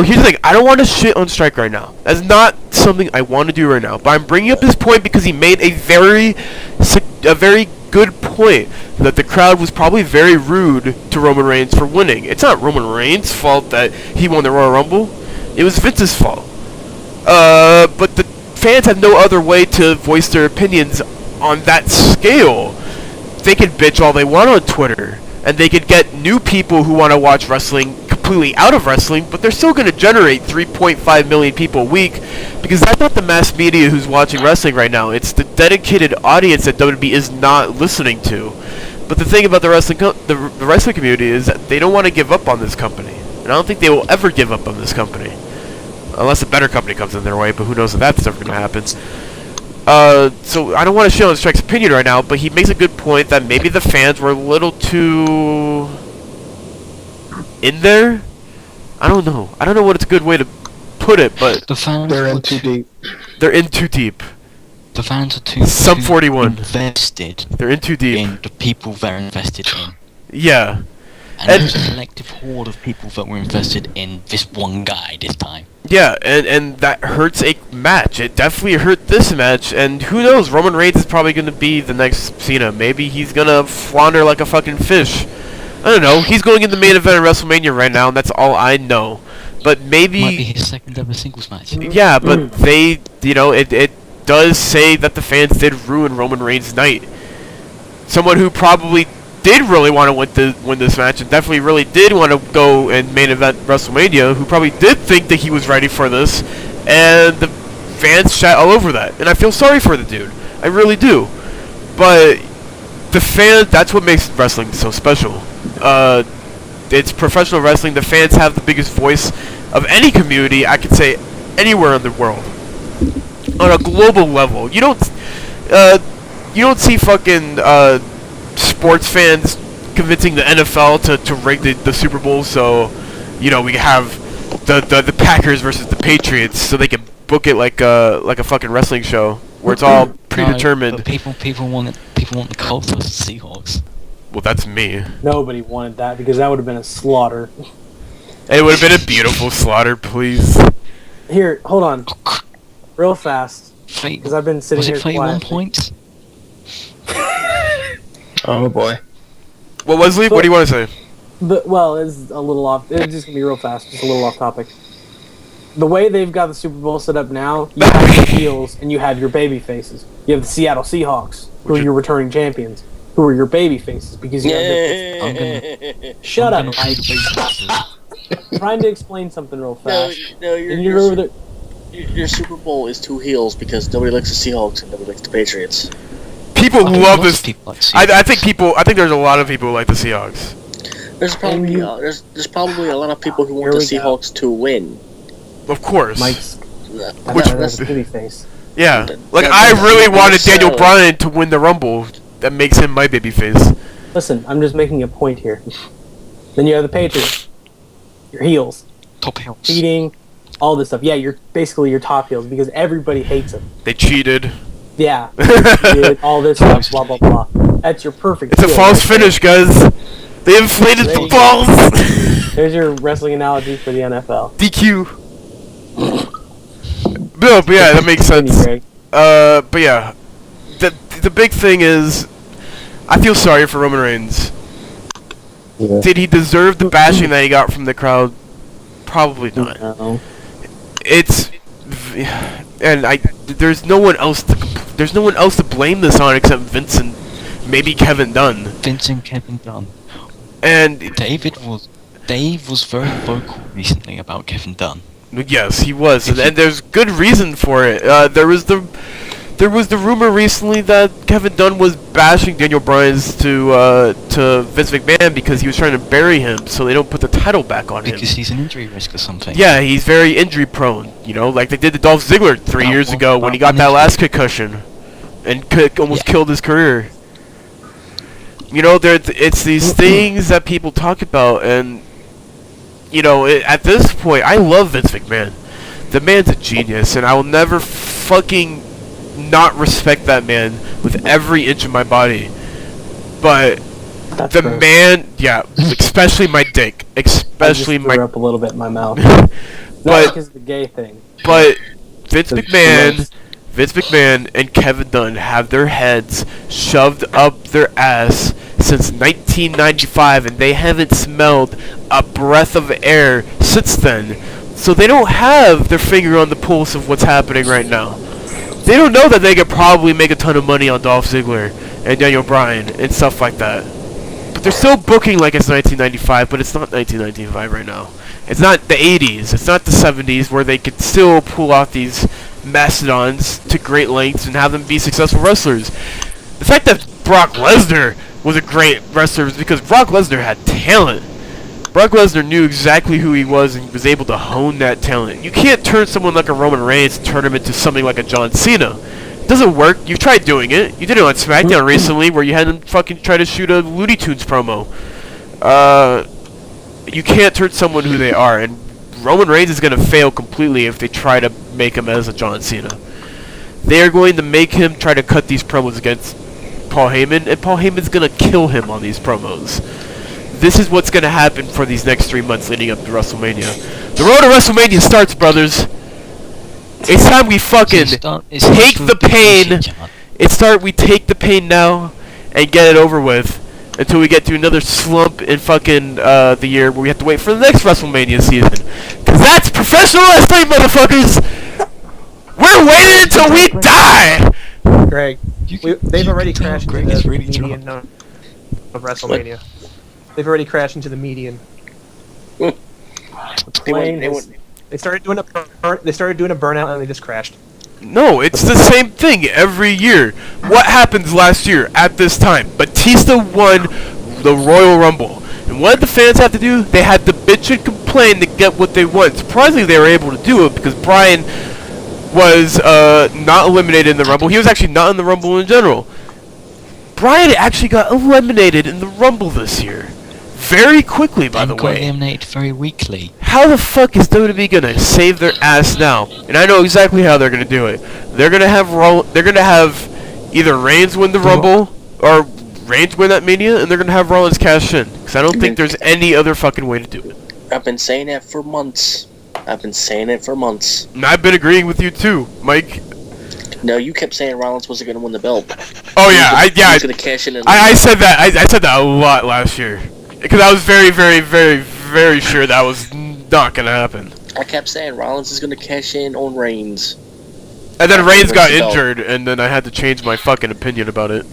Here's the thing. I don't want to shit on Strike right now. That's not something I want to do right now. But I'm bringing up his point because he made a very good point that the crowd was probably very rude to Roman Reigns for winning. It's not Roman Reigns' fault that he won the Royal Rumble. It was Vince's fault. But the fans have no other way to voice their opinions on that scale. They could bitch all they want on Twitter, and they could get new people who want to watch wrestling completely out of wrestling, but they're still going to generate 3.5 million people a week, because that's not the mass media who's watching wrestling right now. It's the dedicated audience that WWE is not listening to. But the thing about the wrestling community is that they don't want to give up on this company, and I don't think they will ever give up on this company, unless a better company comes in their way. But who knows if that's ever going to happen. So I don't want to shit on Strike's opinion right now, but he makes a good point that maybe the fans were a little too in there. I don't know what a good way to put it, but the fans they're in too deep. They're in too deep. The fans are too Sub 41. invested. They're in too deep. In the people they're invested in. Yeah. And there's a collective horde of people that were invested in this one guy this time. Yeah, and that hurts a match. It definitely hurt this match, and who knows, Roman Reigns is probably going to be the next Cena. Maybe he's going to flounder like a fucking fish. I don't know. He's going in the main event of WrestleMania right now, and that's all I know. But maybe... Might be his second ever singles match. Yeah, but they, it does say that the fans did ruin Roman Reigns' night. Someone who probably did really want to win this match, and definitely really did want to go and main event WrestleMania, who probably did think that he was ready for this, and the fans shat all over that. And I feel sorry for the dude. I really do. But the fans, that's what makes wrestling so special. It's professional wrestling. The fans have the biggest voice of any community, I could say, anywhere in the world. On a global level. You don't see fucking, sports fans convincing the NFL to rig the Super Bowl so, we have the Packers versus the Patriots so they can book it like a fucking wrestling show where it's all predetermined. But people want the Colts versus Seahawks. Well, that's me. Nobody wanted that because that would have been a slaughter. It would have been a beautiful slaughter, please. Here, hold on. Real fast. Because I've been sitting here Was it 31 points? Oh boy. Well, Wesley, what do you want to say? Well, it's a little off. It's just going to be real fast. Just a little off topic. The way they've got the Super Bowl set up now, you have your heels and you have your baby faces. You have the Seattle Seahawks, who are your returning champions, who are your baby faces because you have Shut up, Mike. Trying to explain something real fast. No, your Super Bowl is two heels because nobody likes the Seahawks and nobody likes the Patriots. People love this. I think there's a lot of people who like the Seahawks. There's probably a lot of people who want the Seahawks to win. Of course. Mike's that's baby face. Yeah, I really wanted Daniel Bryan to win the Rumble. That makes him my baby face. Listen, I'm just making a point here. Then you have the Patriots, your heels, top heels, cheating, all this stuff. Yeah, you're basically your top heels because everybody hates them. They cheated. Yeah, all this stuff, blah blah blah. That's your perfect. It's a false finish, guys. They inflated the balls. There's your wrestling analogy for the NFL. DQ. No, but yeah, that makes sense. But yeah, the big thing is, I feel sorry for Roman Reigns. Yeah. Did he deserve the bashing that he got from the crowd? Probably not. No. There's no one else to blame this on except Vince and maybe Kevin Dunn. Vince and Kevin Dunn. And Dave was very vocal recently about Kevin Dunn. Yes, he was, and there's good reason for it. There was the There was the rumor recently that Kevin Dunn was bashing Daniel Bryan's to Vince McMahon because he was trying to bury him so they don't put the title back on him. Because he's an injury risk or something. Yeah, he's very injury prone. You know, like they did to Dolph Ziggler 3 years ago when he got that last concussion and almost killed his career. You know, it's these things that people talk about, and you know, at this point, I love Vince McMahon. The man's a genius, and I will never fucking not respect that man with every inch of my body. But That's the gross. man, yeah, especially my dick, especially I just threw up a little bit in my mouth. but because of the gay thing. but Vince McMahon and Kevin Dunn have their heads shoved up their ass since 1995, and they haven't smelled a breath of air since then. So they don't have their finger on the pulse of what's happening right now. They don't know that they could probably make a ton of money on Dolph Ziggler and Daniel Bryan and stuff like that. But they're still booking like it's 1995, but it's not 1995 right now. It's not the 80s. It's not the 70s where they could still pull off these mastodons to great lengths and have them be successful wrestlers. The fact that Brock Lesnar was a great wrestler is because Brock Lesnar had talent. Brock Lesnar knew exactly who he was and was able to hone that talent. You can't turn someone like a Roman Reigns and turn him into something like a John Cena. It doesn't work. You've tried doing it. You did it on SmackDown recently where you had him fucking try to shoot a Looney Tunes promo. You can't turn someone who they are, and Roman Reigns is going to fail completely if they try to make him as a John Cena. They are going to make him try to cut these promos against Paul Heyman, and Paul Heyman's going to kill him on these promos. This is what's going to happen for these next 3 months leading up to WrestleMania. The road to WrestleMania starts, brothers. It's time we fucking take the pain. We take the pain now and get it over with until we get to another slump in fucking the year where we have to wait for the next WrestleMania season. Because that's professional wrestling, motherfuckers! We're waiting until we die! Greg, they've already crashed into the median of WrestleMania. They've already crashed into the median. They started doing a burnout and they just crashed. No, it's the same thing every year. What happens last year at this time? Batista won the Royal Rumble. And what did the fans have to do? They had to bitch and complain to get what they want. Surprisingly, they were able to do it because Bryan was not eliminated in the Rumble. He was actually not in the Rumble in general. Bryan actually got eliminated in the Rumble this year. Very quickly, by the way. Got eliminated very weakly. How the fuck is WWE gonna save their ass now? And I know exactly how they're gonna do it. They're gonna have either Reigns win the Rumble or Reigns win that Mania, and they're gonna have Rollins cash in. Because I don't think there's any other fucking way to do it. I've been saying that for months. And I've been agreeing with you too, Mike. No, you kept saying Rollins wasn't gonna win the belt. Oh yeah, he was gonna cash in. I said that. I said that a lot last year. Because I was very, very, very, very sure that was not going to happen. I kept saying Rollins is going to cash in on Reigns. And then Reigns got injured, and then I had to change my fucking opinion about it.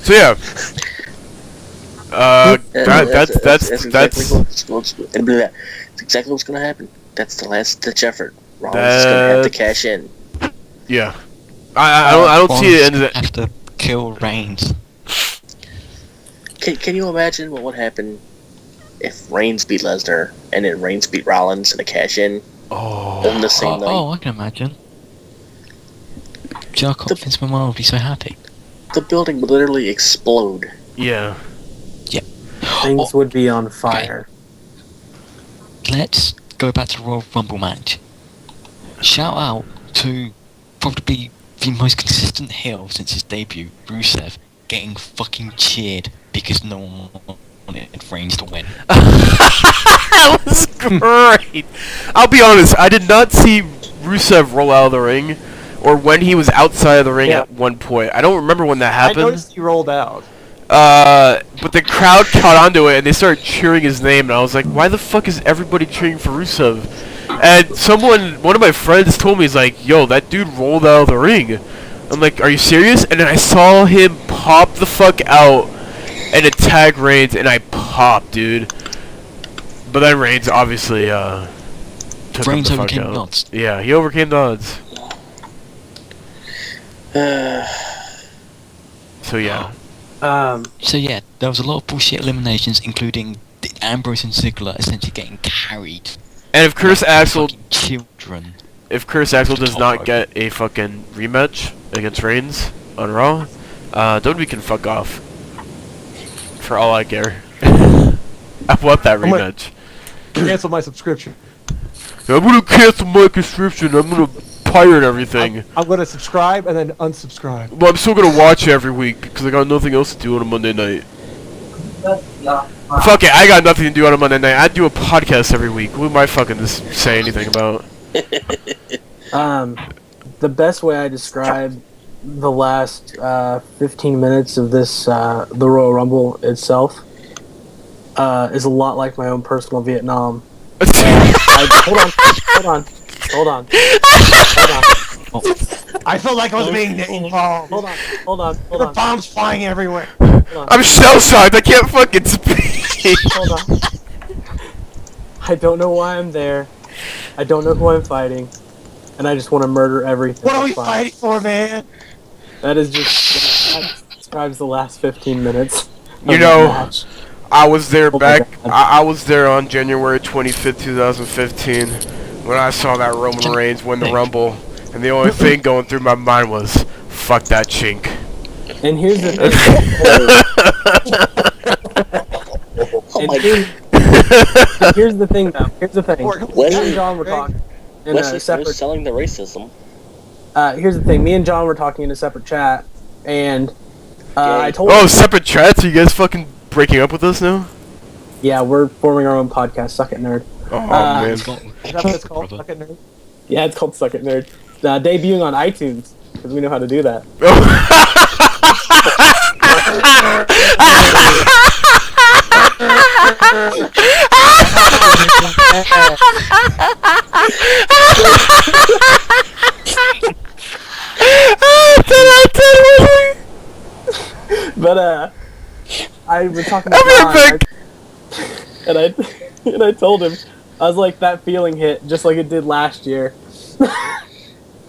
So yeah. That's exactly what's going to happen. That's the last ditch effort. Rollins is going to have to cash in. Yeah. I don't see it end. Have to kill Reigns. Can you imagine what would happen if Reigns beat Lesnar and then Reigns beat Rollins in a cash-in on the same night? Oh, I can imagine. Vince McMahon would be so happy. The building would literally explode. Yeah. Yep. Things would be on fire. Okay. Let's go back to the Royal Rumble match. Shout out to probably the most consistent heel since his debut, Rusev, getting fucking cheered because no one wanted Reigns to win. That was great! I'll be honest, I did not see Rusev roll out of the ring, or when he was outside of the ring at one point. I don't remember when that happened. I noticed he rolled out. But the crowd caught onto it, and they started cheering his name, and I was like, why the fuck is everybody cheering for Rusev? And one of my friends told me, he's like, yo, that dude rolled out of the ring. I'm like, are you serious? And then I saw him pop the fuck out and attack Reigns, and I popped, dude. But then Reigns obviously took him the fuck out. The odds. Yeah, he overcame the odds. So yeah. So yeah, there was a lot of bullshit eliminations, including Ambrose and Ziggler essentially getting carried. And if Curtis like Axel, fucking children. if Curtis Axel does not Top get a fucking rematch against Reigns on Raw, WWE can fuck off. For all I care. I want that rematch. Cancel my subscription. I'm gonna cancel my subscription. I'm gonna pirate everything. I'm gonna subscribe and then unsubscribe. Well, I'm still gonna watch it every week because I got nothing else to do on a Monday night. Fuck it, I got nothing to do on a Monday night. I do a podcast every week. What am I fucking just say anything about? The best way I describe the last 15 minutes of this, the Royal Rumble itself, is a lot like my own personal Vietnam. Hold on. I felt like I was being involved. Hold on. The bombs flying everywhere. I'm shell shocked. I can't fucking speak. Hold on. I don't know why I'm there. I don't know who I'm fighting, and I just want to murder everything. What are we fighting for, man? That describes the last 15 minutes. You know, I was there I was there on January 25th, 2015, when I saw that Roman Reigns win the Rumble, and the only thing going through my mind was, fuck that chink. And here's the thing. Here's the thing, though. Here's the thing. Me and John were talking in a separate. Selling the racism. Here's the thing. Me and John were talking in a separate chat, and I told. Oh, separate chats? Are you guys fucking breaking up with us now? Yeah, we're forming our own podcast. Suck it, nerd. Oh man. Is that what it's called? Suck it, nerd? Yeah, it's called Suck It Nerd. Debuting on iTunes, because we know how to do that. But I was talking to John, and I told him, I was like, that feeling hit just like it did last year.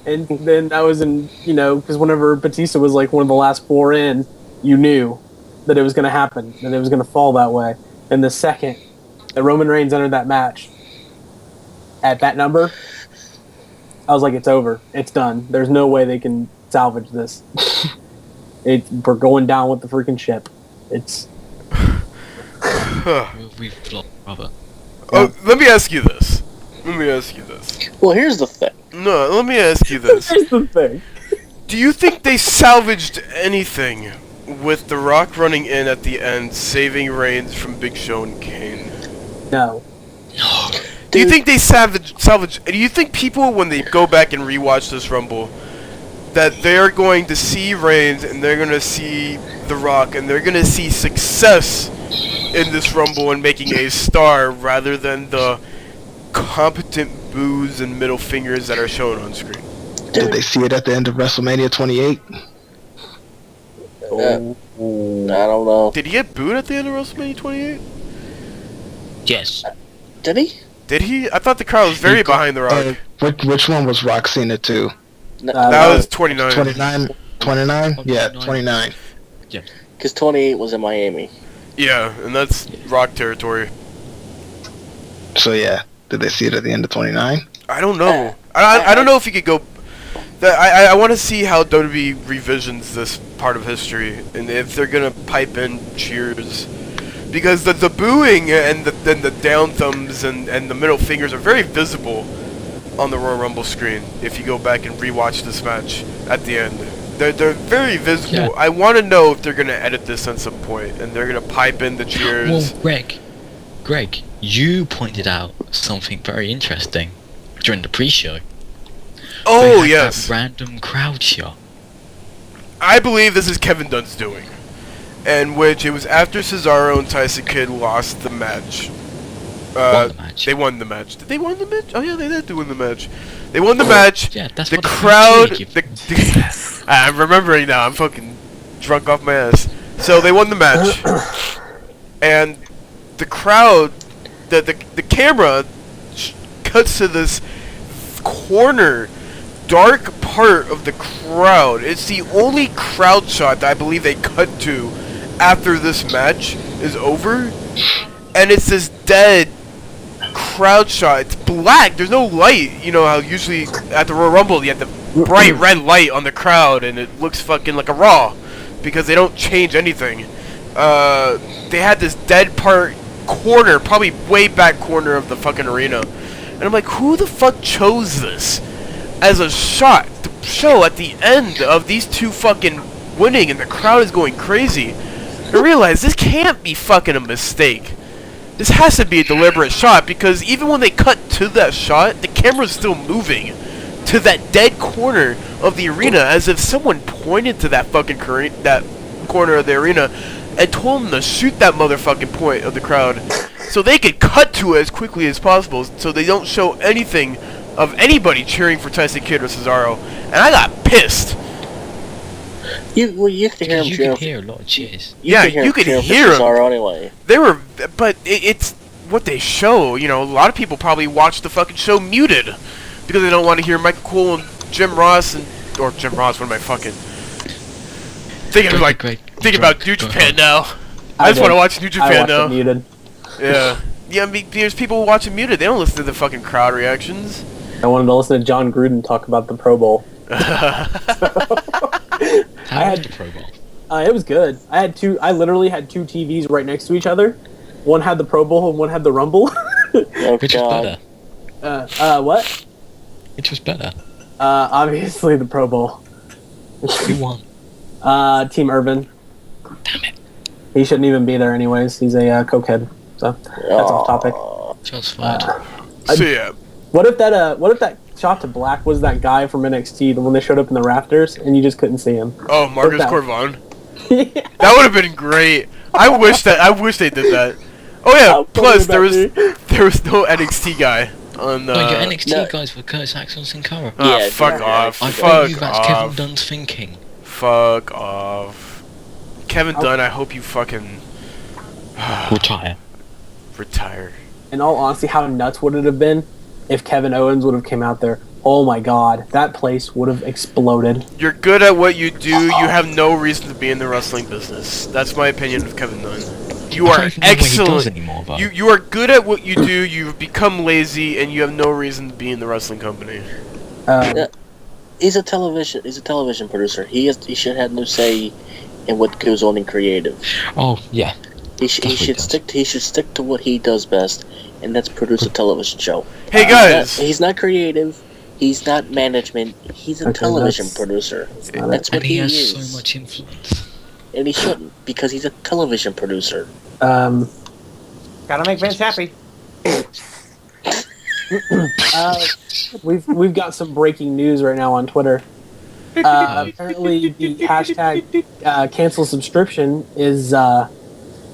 And then that was in, because whenever Batista was like one of the last 4 in, you knew that it was going to happen, that it was going to fall that way. And the second that Roman Reigns entered that match at that number, I was like, it's over. It's done. There's no way they can salvage this. We're going down with the freaking ship. It's... We've lost brother. Oh, let me ask you this. Well, here's the thing. No, let me ask you this. Here's the thing. Do you think they salvaged anything with The Rock running in at the end, saving Reigns from Big Show and Kane? No. Do you think they salvaged? Do you think people, when they go back and rewatch this Rumble, that they're going to see Reigns and they're going to see The Rock and they're going to see success in this Rumble and making a star rather than the competent boos and middle fingers that are shown on screen? Did they see it at the end of WrestleMania 28? I don't know. Did he get booed at the end of WrestleMania 28? Yes. Did he? Did he? I thought the crowd was very behind The Rock. Which one was Rock Cena to? That was 29. 29? Yeah, 29. Yeah. Because 28 was in Miami. Yeah, and that's Rock territory. So yeah, did they see it at the end of 29? I don't know. I don't know if you could go... I want to see how WWE revisions this part of history, and if they're going to pipe in cheers. Because the booing and the down thumbs and the middle fingers are very visible on the Royal Rumble screen if you go back and rewatch this match at the end. They're very visible. Yeah. I want to know if they're going to edit this at some point and they're going to pipe in the cheers. Well, Greg, you pointed out something very interesting during the pre-show. Oh, yes. That random crowd shot. I believe this is Kevin Dunn's doing. And which it was after Cesaro and Tyson Kidd lost the match. Won the match. They won the match. Did they win the match? Oh yeah, they did win the match. They won the match. Yeah, that's the what crowd. I'm remembering now. I'm fucking drunk off my ass. So they won the match, and the crowd, the camera cuts to this corner, dark part of the crowd. It's the only crowd shot that I believe they cut to after this match is over. And it's this dead crowd shot. It's black. There's no light. You know how usually at the Royal Rumble you have the bright red light on the crowd and it looks fucking like a Raw because they don't change anything. They had this dead part corner, probably way back corner of the fucking arena. And I'm like, who the fuck chose this as a shot to show at the end of these two fucking winning and the crowd is going crazy? I realized this can't be fucking a mistake. This has to be a deliberate shot because even when they cut to that shot, the camera's still moving to that dead corner of the arena as if someone pointed to that fucking that corner of the arena and told them to shoot that motherfucking point of the crowd so they could cut to it as quickly as possible so they don't show anything of anybody cheering for Tyson Kidd or Cesaro. And I got pissed. You could hear him You cheering. could hear a lot of cheers. Yeah, you could hear them. Anyway. They were, but it's what they show. You know, a lot of people probably watch the fucking show muted because they don't want to hear Michael Cole and Jim Ross or Jim Ross. What am I fucking thinking about New Japan now? I just want to watch New Japan now. Muted. Yeah, yeah. I mean, there's people who watch it muted. They don't listen to the fucking crowd reactions. I wanted to listen to John Gruden talk about the Pro Bowl. How was the Pro Bowl? It was good. I literally had two TVs right next to each other. One had the Pro Bowl and one had the Rumble. Which was better? What? Which was better? Obviously the Pro Bowl. Who won? Team Urban. Damn it. He shouldn't even be there anyways. He's a cokehead. So that's off topic. Shots fired. So yeah. What if that shot to black was that guy from NXT, the one that showed up in the rafters, and you just couldn't see him? Oh, Marcus Corvon. Yeah. That would have been great. I wish they did that. Oh yeah. Plus there was no NXT guy on. No, your NXT guys were Curtis Axel and Sin Cara. Yeah, fuck off. I Fuck bet you that's off. Kevin Dunn's thinking. Fuck off. Kevin Dunn, I hope you fucking retire. Retire. In all honesty, how nuts would it have been if Kevin Owens would have came out there? Oh my god, that place would have exploded. You're good at what you do. You have no reason to be in the wrestling business. That's my opinion of Kevin Dunn. You are excellent. Anymore, you are good at what you do. You've become lazy, and you have no reason to be in the wrestling company. He's a television producer. He should have no say in what goes on in creative. Oh yeah. He should stick to what he does best, and that's produce a television show. Hey guys, he's not creative. He's not management. He's a television producer. That's what he is. He has so much influence. And he shouldn't, because he's a television producer. Gotta make Vince happy. We've got some breaking news right now on Twitter. Apparently, the hashtag cancel subscription is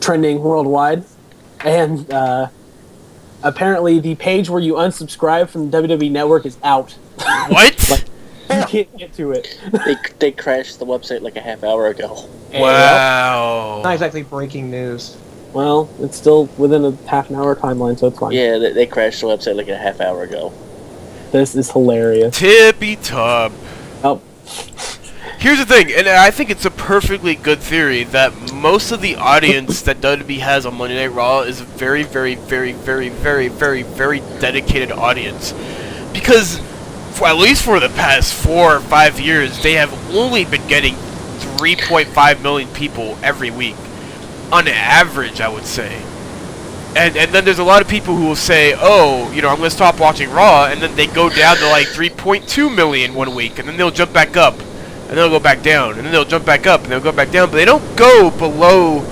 trending worldwide, and apparently the page where you unsubscribe from the WWE Network is out. What? You can't get to it. They crashed the website like a half hour ago. Wow. Not exactly breaking news. Well, it's still within a half an hour timeline, so it's fine. Yeah, they crashed the website like a half hour ago. This is hilarious. Tippy top. Oh. Here's the thing, and I think it's a perfectly good theory that most of the audience that WWE has on Monday Night Raw is a very, very, very, very, very, very, very dedicated audience. Because, at least for the past 4 or 5 years, they have only been getting 3.5 million people every week. On average, I would say. And then there's a lot of people who will say, oh, you know, I'm going to stop watching Raw, and then they go down to like 3.2 million one week, and then they'll jump back up. And they'll go back down, and then they'll jump back up, and they'll go back down, but they don't go below,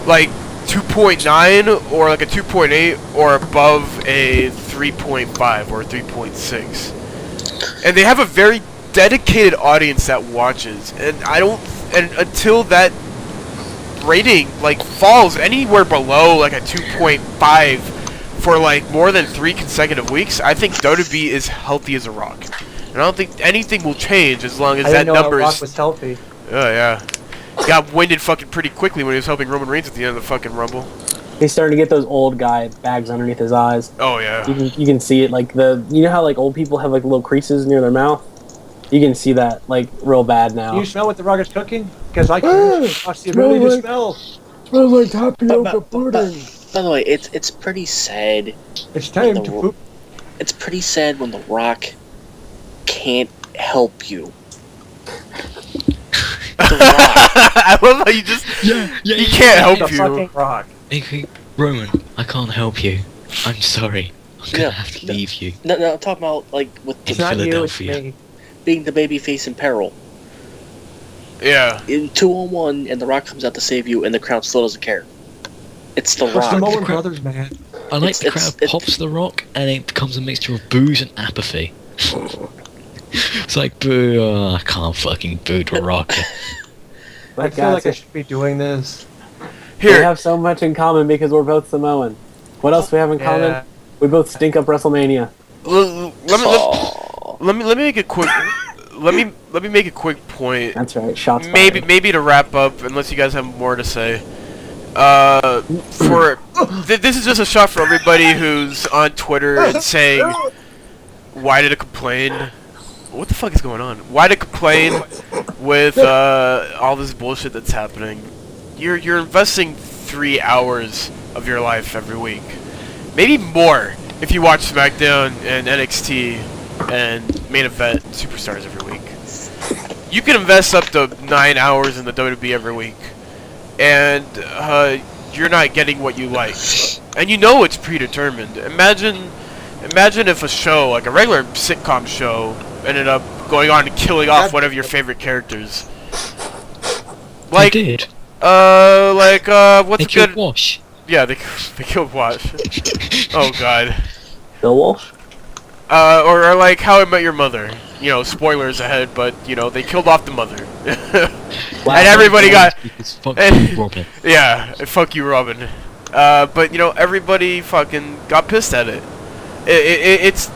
like, 2.9, or like a 2.8, or above a 3.5, or a 3.6. And they have a very dedicated audience that watches, and until that rating, like, falls anywhere below, like, a 2.5 for, like, more than 3 consecutive weeks, I think WWE is healthy as a rock. And I don't think anything will change as long as that number Rock was healthy. Oh yeah, got winded fucking pretty quickly when he was helping Roman Reigns at the end of the fucking Rumble. He's starting to get those old guy bags underneath his eyes. Oh yeah. You can see it, like you know how like old people have like little creases near their mouth. You can see that like real bad now. Can you smell what the Rock is cooking? Because I can. Watch the ability to smell. Smells like tapioca pudding. By the way, it's pretty sad. It's time to poop. It's pretty sad when the Rock can't help you. I love how you just he can't help The you. fucking Rock. Hey, Roman, I can't help you. I'm sorry. I'm gonna have to leave you. No, I'm talking about like with In It's not you, it's Philadelphia. me. being the babyface in peril. Yeah. In 2-on-1, and the Rock comes out to save you, and the crowd still doesn't care. It's the It's Rock. the Mullen Brothers, man. I like It's- the crowd it's- pops the Rock, and it becomes a mixture of booze and apathy. It's like, boo, I can't fucking boo the Rock. I feel like I should be doing this. We have so much in common because we're both Samoan. What else we have in common? Yeah. We both stink up WrestleMania. Let me make a quick let me make a quick point. That's right. Shots Maybe fired. to wrap up, unless you guys have more to say. This is just a shot for everybody who's on Twitter and saying, "Why did it complain?" What the fuck is going on? Why did it complain with all this bullshit that's happening? You're investing 3 hours of your life every week, maybe more if you watch SmackDown and NXT and main event Superstars every week. You can invest up to 9 hours in the WWE every week, and you're not getting what you like, and you know it's predetermined. Imagine if a show, like a regular sitcom show, ended up going on and killing off one of your favorite characters. Like, They did. What's They a killed good? Wash. Yeah, they killed Wash. Oh God. Bill Walsh? Or like How I Met Your Mother. You know, spoilers ahead, but you know they killed off the mother, and everybody got. Fuck you, Robin. Yeah, fuck you, Robin. But you know everybody fucking got pissed at it. It's.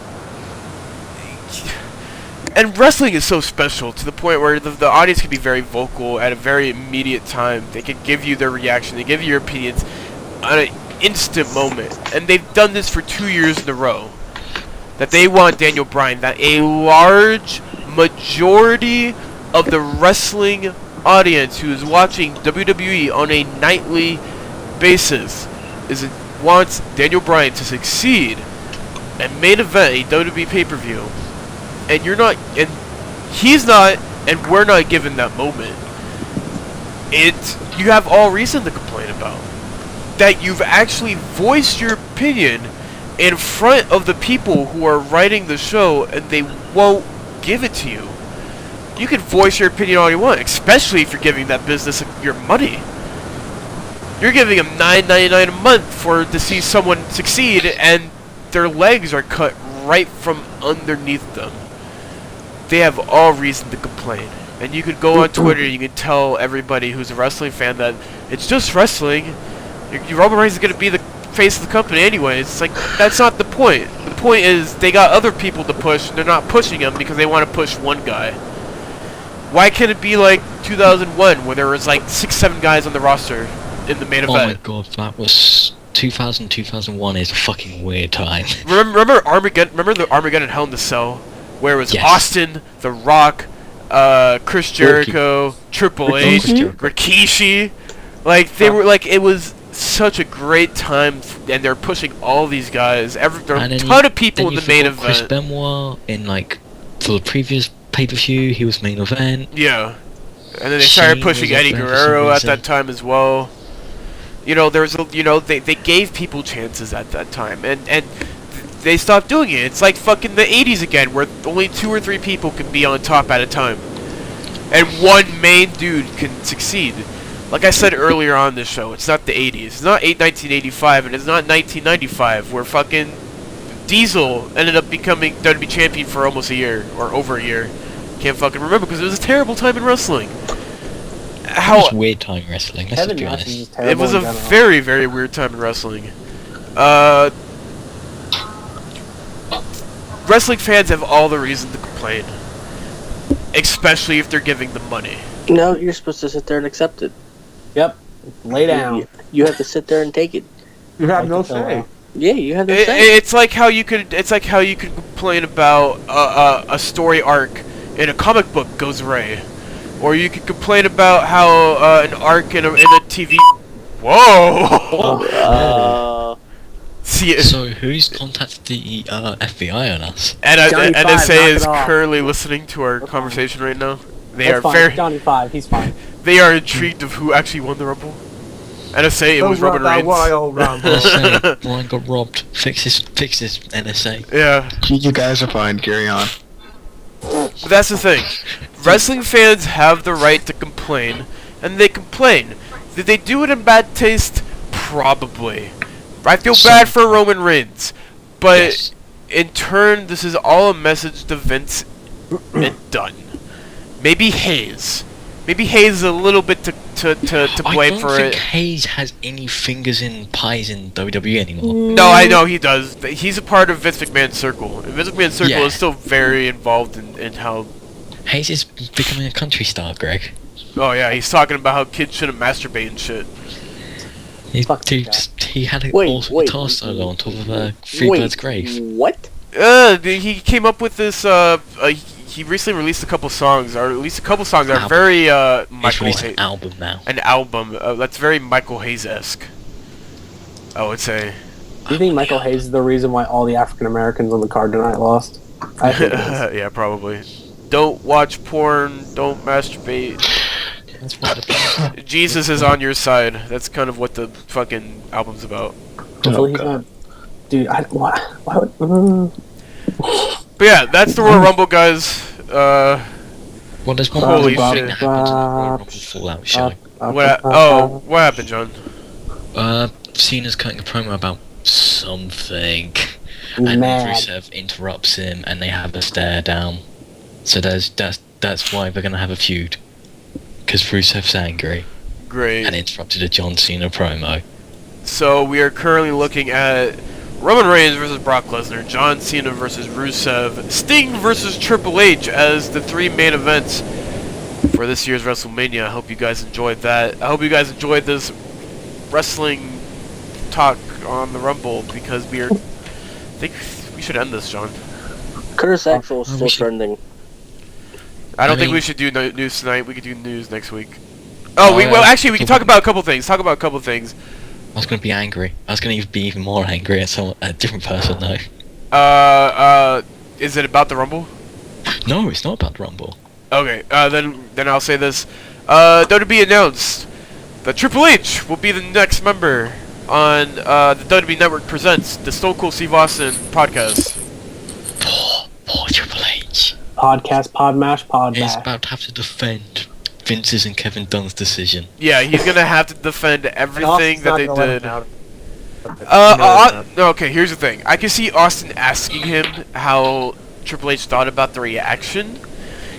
And wrestling is so special to the point where the audience can be very vocal at a very immediate time. They can give you their reaction, they give you your opinions on an instant moment. And they've done this for 2 years in a row. That they want Daniel Bryan, that a large majority of the wrestling audience who is watching WWE on a nightly basis wants Daniel Bryan to succeed and main event a WWE pay-per-view. And you're not, and he's not, and we're not given that moment. You have all reason to complain about. That you've actually voiced your opinion in front of the people who are writing the show, and they won't give it to you. You can voice your opinion all you want, especially if you're giving that business your money. You're giving them $9.99 a month to see someone succeed, and their legs are cut right from underneath them. They have all reason to complain. And you could go on Twitter, you can tell everybody who's a wrestling fan that it's just wrestling. Roman Reigns is going to be the face of the company anyway. It's like, that's not the point. The point is they got other people to push, and they're not pushing them because they want to push one guy. Why can't it be like 2001 where there was like 6-7 guys on the roster in the main event? Oh my god, that was 2001 is a fucking weird time. Remember Armageddon? Remember the Armageddon Hell in the Cell, where it was Yes. Austin, The Rock, Chris Jericho, Triple H, Rikishi. Like they were like, it was such a great time, and they're pushing all these guys. There are a ton of people in the main event. Chris Benoit in like for the previous pay-per-view, he was main event. Yeah, and then they started Shane pushing was up Eddie there for Guerrero some at that reason. time as well. You know, they gave people chances at that time, and they stopped doing it. It's like fucking the 80s again, where only 2 or 3 people can be on top at a time, and one main dude can succeed. Like I said earlier on this show, it's not the 80s. It's not 1985, and it's not 1995, where fucking Diesel ended up becoming WWE champion for almost a year, or over a year. Can't fucking remember, because it was a terrible time in wrestling. It was a weird time in wrestling, let's just be honest. It was a very, very weird time in wrestling. Wrestling fans have all the reason to complain. Especially if they're giving them money. No, you're supposed to sit there and accept it. Yep. Lay down. You have to sit there and take it. You have no say. Yeah, you have no say. It's like how you could complain about a story arc in a comic book goes awry. Or you could complain about how an arc in a TV... Whoa! See, so who's contacted the FBI on us? And Johnny Five, NSA knock is it off. currently listening to our conversation right now. They That's are fine. very... Johnny Five, he's fine. They are intrigued of who actually won the Rumble. NSA, it was Roman Reigns. NSA, Ryan got robbed. Fix this, NSA. Yeah. You guys are fine. Carry on. But that's the thing. Wrestling fans have the right to complain, and they complain. Did they do it in bad taste? Probably. I feel bad for Roman Reigns, but in turn, this is all a message to Vince and done. Maybe Hayes. Maybe Hayes is a little bit to blame for it. I don't think Hayes has any fingers in pies in WWE anymore. No, I know he does. He's a part of Vince McMahon's circle. And Vince McMahon's circle is still very involved in how... Hayes is becoming a country star, Greg. Oh yeah, he's talking about how kids shouldn't masturbate and shit. He had an awesome guitar solo on top of Freebird's grave. What? He came up with this, he recently released a couple songs, or at least a couple songs that are very, Michael Hayes. An album now. An album, that's very Michael Hayes-esque, I would say. Do you think Michael Hayes is the reason why all the African Americans on the card tonight lost? I think it is. Yeah, probably. Don't watch porn, don't masturbate. That's what Jesus is on your side. That's kind of what the fucking album's about. Hopefully he's not... Dude, why would... But yeah, that's the Royal Rumble, guys. Well, there's one holy more shit. thing that happened in the Royal Rumble Fallout show. What happened, John? Cena's cutting a promo about something, and Rusev interrupts him, and they have a stare down. So that's why they're gonna have a feud, because Rusev's angry. Great. And interrupted a John Cena promo. So we are currently looking at Roman Reigns versus Brock Lesnar, John Cena versus Rusev, Sting versus Triple H as the three main events for this year's WrestleMania. I hope you guys enjoyed that. I hope you guys enjoyed this wrestling talk on the Rumble, because I think we should end this, John. Curtis Axel is still trending. I don't think we should do news tonight. We could do news next week. Oh, we can talk about a couple things. I was gonna be angry. I was gonna be even more angry at a different person though. Is it about the Rumble? No, it's not about the Rumble. Okay, then I'll say this. WWE announced that Triple H will be the next member on the WWE Network Presents the Stone Cold Steve Austin podcast. Poor Triple H. Podcast, Podmash. He's about to have to defend Vince's and Kevin Dunn's decision. Yeah, he's gonna have to defend everything that they did. Okay, here's the thing. I can see Austin asking him how Triple H thought about the reaction.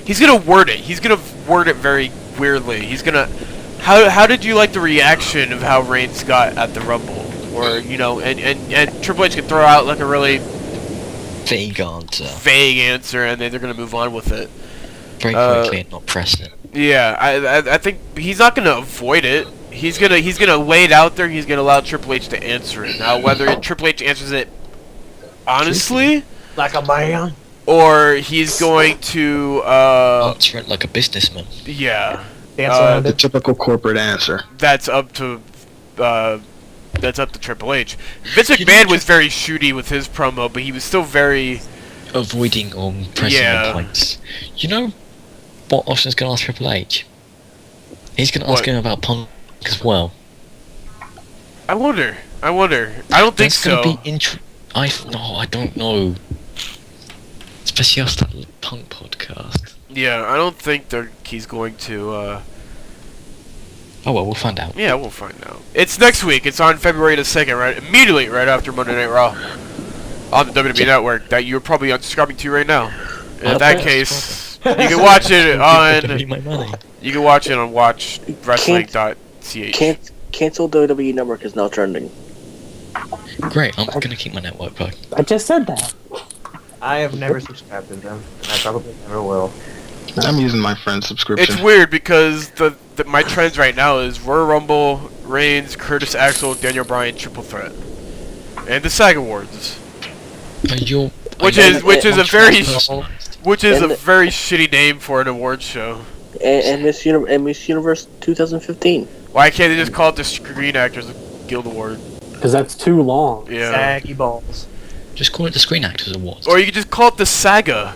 He's gonna word it. He's gonna word it very weirdly. He's gonna... How did you like the reaction of how Reigns got at the Rumble? Or, you know, and Triple H can throw out like a really... vague answer, and then they're gonna move on with it. Very quickly and not press it. Yeah, I think he's not gonna avoid it. He's gonna lay it out there. He's gonna allow Triple H to answer it. Now, whether Triple H answers it honestly, like a man, or he's going to answer it like a businessman. Yeah, the typical corporate answer. That's up to Triple H. Vince McMahon was very shooty with his promo, but he was still very avoiding or pressing the points. You know what Austin's going to ask Triple H? He's going to ask him about Punk as well. I wonder. I don't think so. I don't know. Especially after that Punk podcast. Yeah, I don't think he's going to. Oh well, we'll find out. Yeah, we'll find out. It's next week. It's on February the 2nd, right? Immediately right after Monday Night Raw on the WWE Network that you're probably unsubscribing to right now. In that case, you can watch it on. You can watch it on watchwrestling.ch. Cancel WWE Network is now trending. Great, I'm gonna keep my network back. I just said that. I have never subscribed to them, and I probably never will. I'm using my friend's subscription. It's weird because my trends right now is Royal Rumble, Reigns, Curtis Axel, Daniel Bryan, Triple Threat, and the SAG Awards. Which is a very Which is And a very shitty name for an awards show. And Miss Universe 2015. Why can't they just call it the Screen Actors Guild Award? Because that's too long. Yeah. Saggy balls. Just call it the Screen Actors Awards. Or you could just call it the Saga.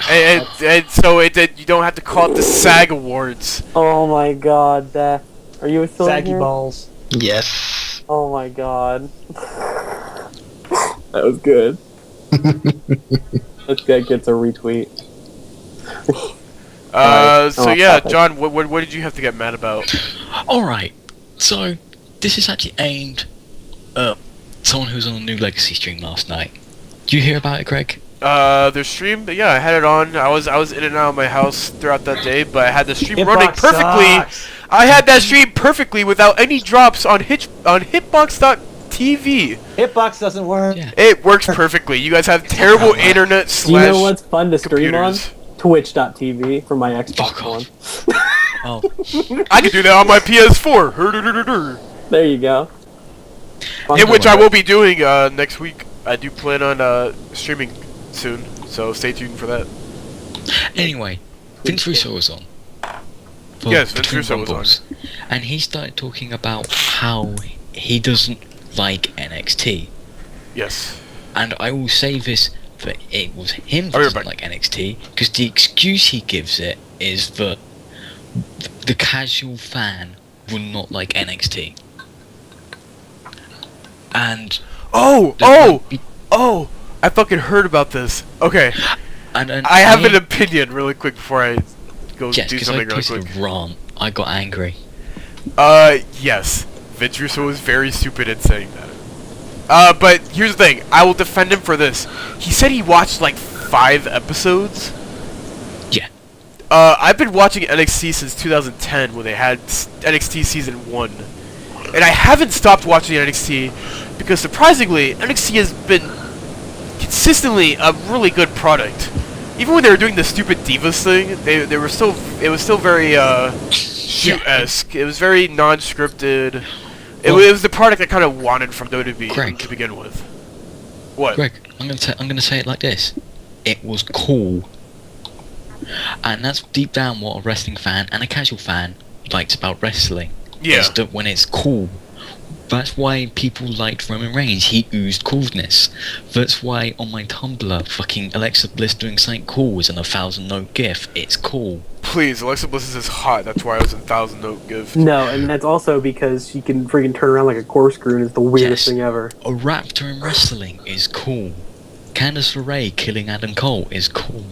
And so you don't have to call it the SAG Awards. Oh my god, that. Are you still in Saggy here? balls. Yes. Oh my god. That was good. That gets a retweet. So yeah, John, what did you have to get mad about? Alright, so this is actually aimed at someone who was on a New Legacy stream last night. Did you hear about it, Greg? The stream, yeah, I had it on. I was in and out of my house throughout that day, but I had the stream running perfectly. Sucks. I had that stream perfectly without any drops on Hitbox.tv. Hitbox doesn't work. Yeah. It works perfectly. You guys have terrible internet / Do you know what's fun to stream computers. on? Twitch.tv for my Xbox Fuck One. Oh, I can do that on my PS4. There you go. In which I will be doing next week. I do plan on streaming soon, so stay tuned for that. anyway, Vince Russo was on. Yes, Vince Between Russo was on. Rumbles, and he started talking about how he doesn't like NXT. Yes. And I will say this, that it was him that I'll be doesn't right like NXT, because the excuse he gives it is that the casual fan will not like NXT. And Oh! I fucking heard about this. Okay. and I have an opinion really quick before I go yes, do because I something really posted quick. a rant. I got angry. Yes. Vince Russo was very stupid in saying that. But here's the thing. I will defend him for this. He said he watched like 5 episodes. Yeah. I've been watching NXT since 2010 when they had NXT Season 1. And I haven't stopped watching NXT because surprisingly, NXT has been consistently a really good product. Even when they were doing the stupid Divas thing, it was still very shoot-esque. It was very non-scripted. It was the product I kind of wanted from WWE Greg. to begin with. What? Greg, I'm gonna say it like this. It was cool. And that's deep down what a wrestling fan and a casual fan likes about wrestling. Yeah. Is that when it's cool. That's why people liked Roman Reigns. He oozed coolness. That's why on my Tumblr, fucking Alexa Bliss doing something cool was in a 1,000-note GIF. It's cool. Please, Alexa Bliss is hot. That's why I was in 1,000-note gift. No, and that's also because she can freaking turn around like a corkscrew and it's the weirdest thing ever. A raptor in wrestling is cool. Candice LeRae killing Adam Cole is cool.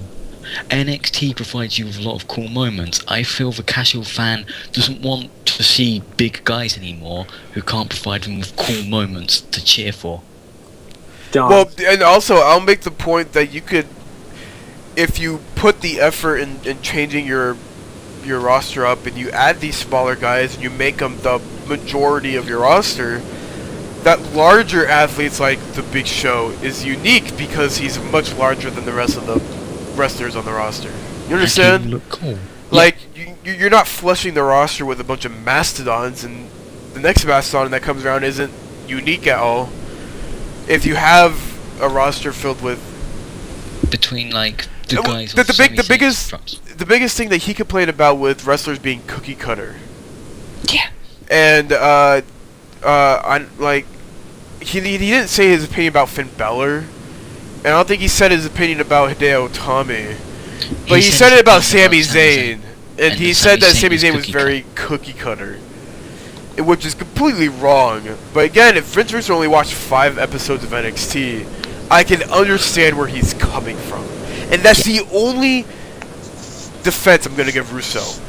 NXT provides you with a lot of cool moments. I feel the casual fan doesn't want to see big guys anymore who can't provide them with cool moments to cheer for. John. Well, and also, I'll make the point that you could, if you put the effort in changing your roster up and you add these smaller guys and you make them the majority of your roster, that larger athletes like the Big Show is unique because he's much larger than the rest of the wrestlers on the roster. You understand? Look cool. Like, you're not flushing the roster with a bunch of mastodons, and the next mastodon that comes around isn't unique at all. If you have a roster filled with between like the guys, the biggest thing that he complained about with wrestlers being cookie cutter. Yeah. And he didn't say his opinion about Finn Balor. And I don't think he said his opinion about Hideo Itami. But he said it about Sami Zayn. And he said that Sami Zayn was very cookie cutter. Which is completely wrong. But again, if Vince Russo only watched 5 episodes of NXT, I can understand where he's coming from. And that's the only defense I'm going to give Russo.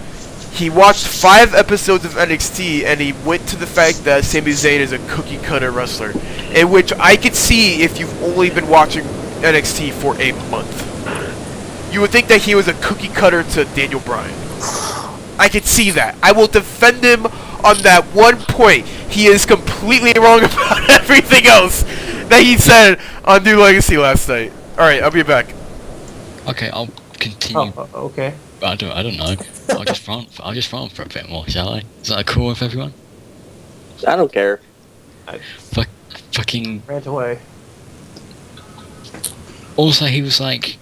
He watched 5 episodes of NXT and he went to the fact that Sami Zayn is a cookie cutter wrestler. In which I could see if you've only been watching NXT for a month. You would think that he was a cookie cutter to Daniel Bryan. I could see that. I will defend him on that one point. He is completely wrong about everything else that he said on New Legacy last night. Alright, I'll be back. Okay, I'll continue. Oh, okay. I don't know. I'll just rant for a bit more, shall I? Is that cool with everyone? I don't care. Fucking Rant away. Also, he was like,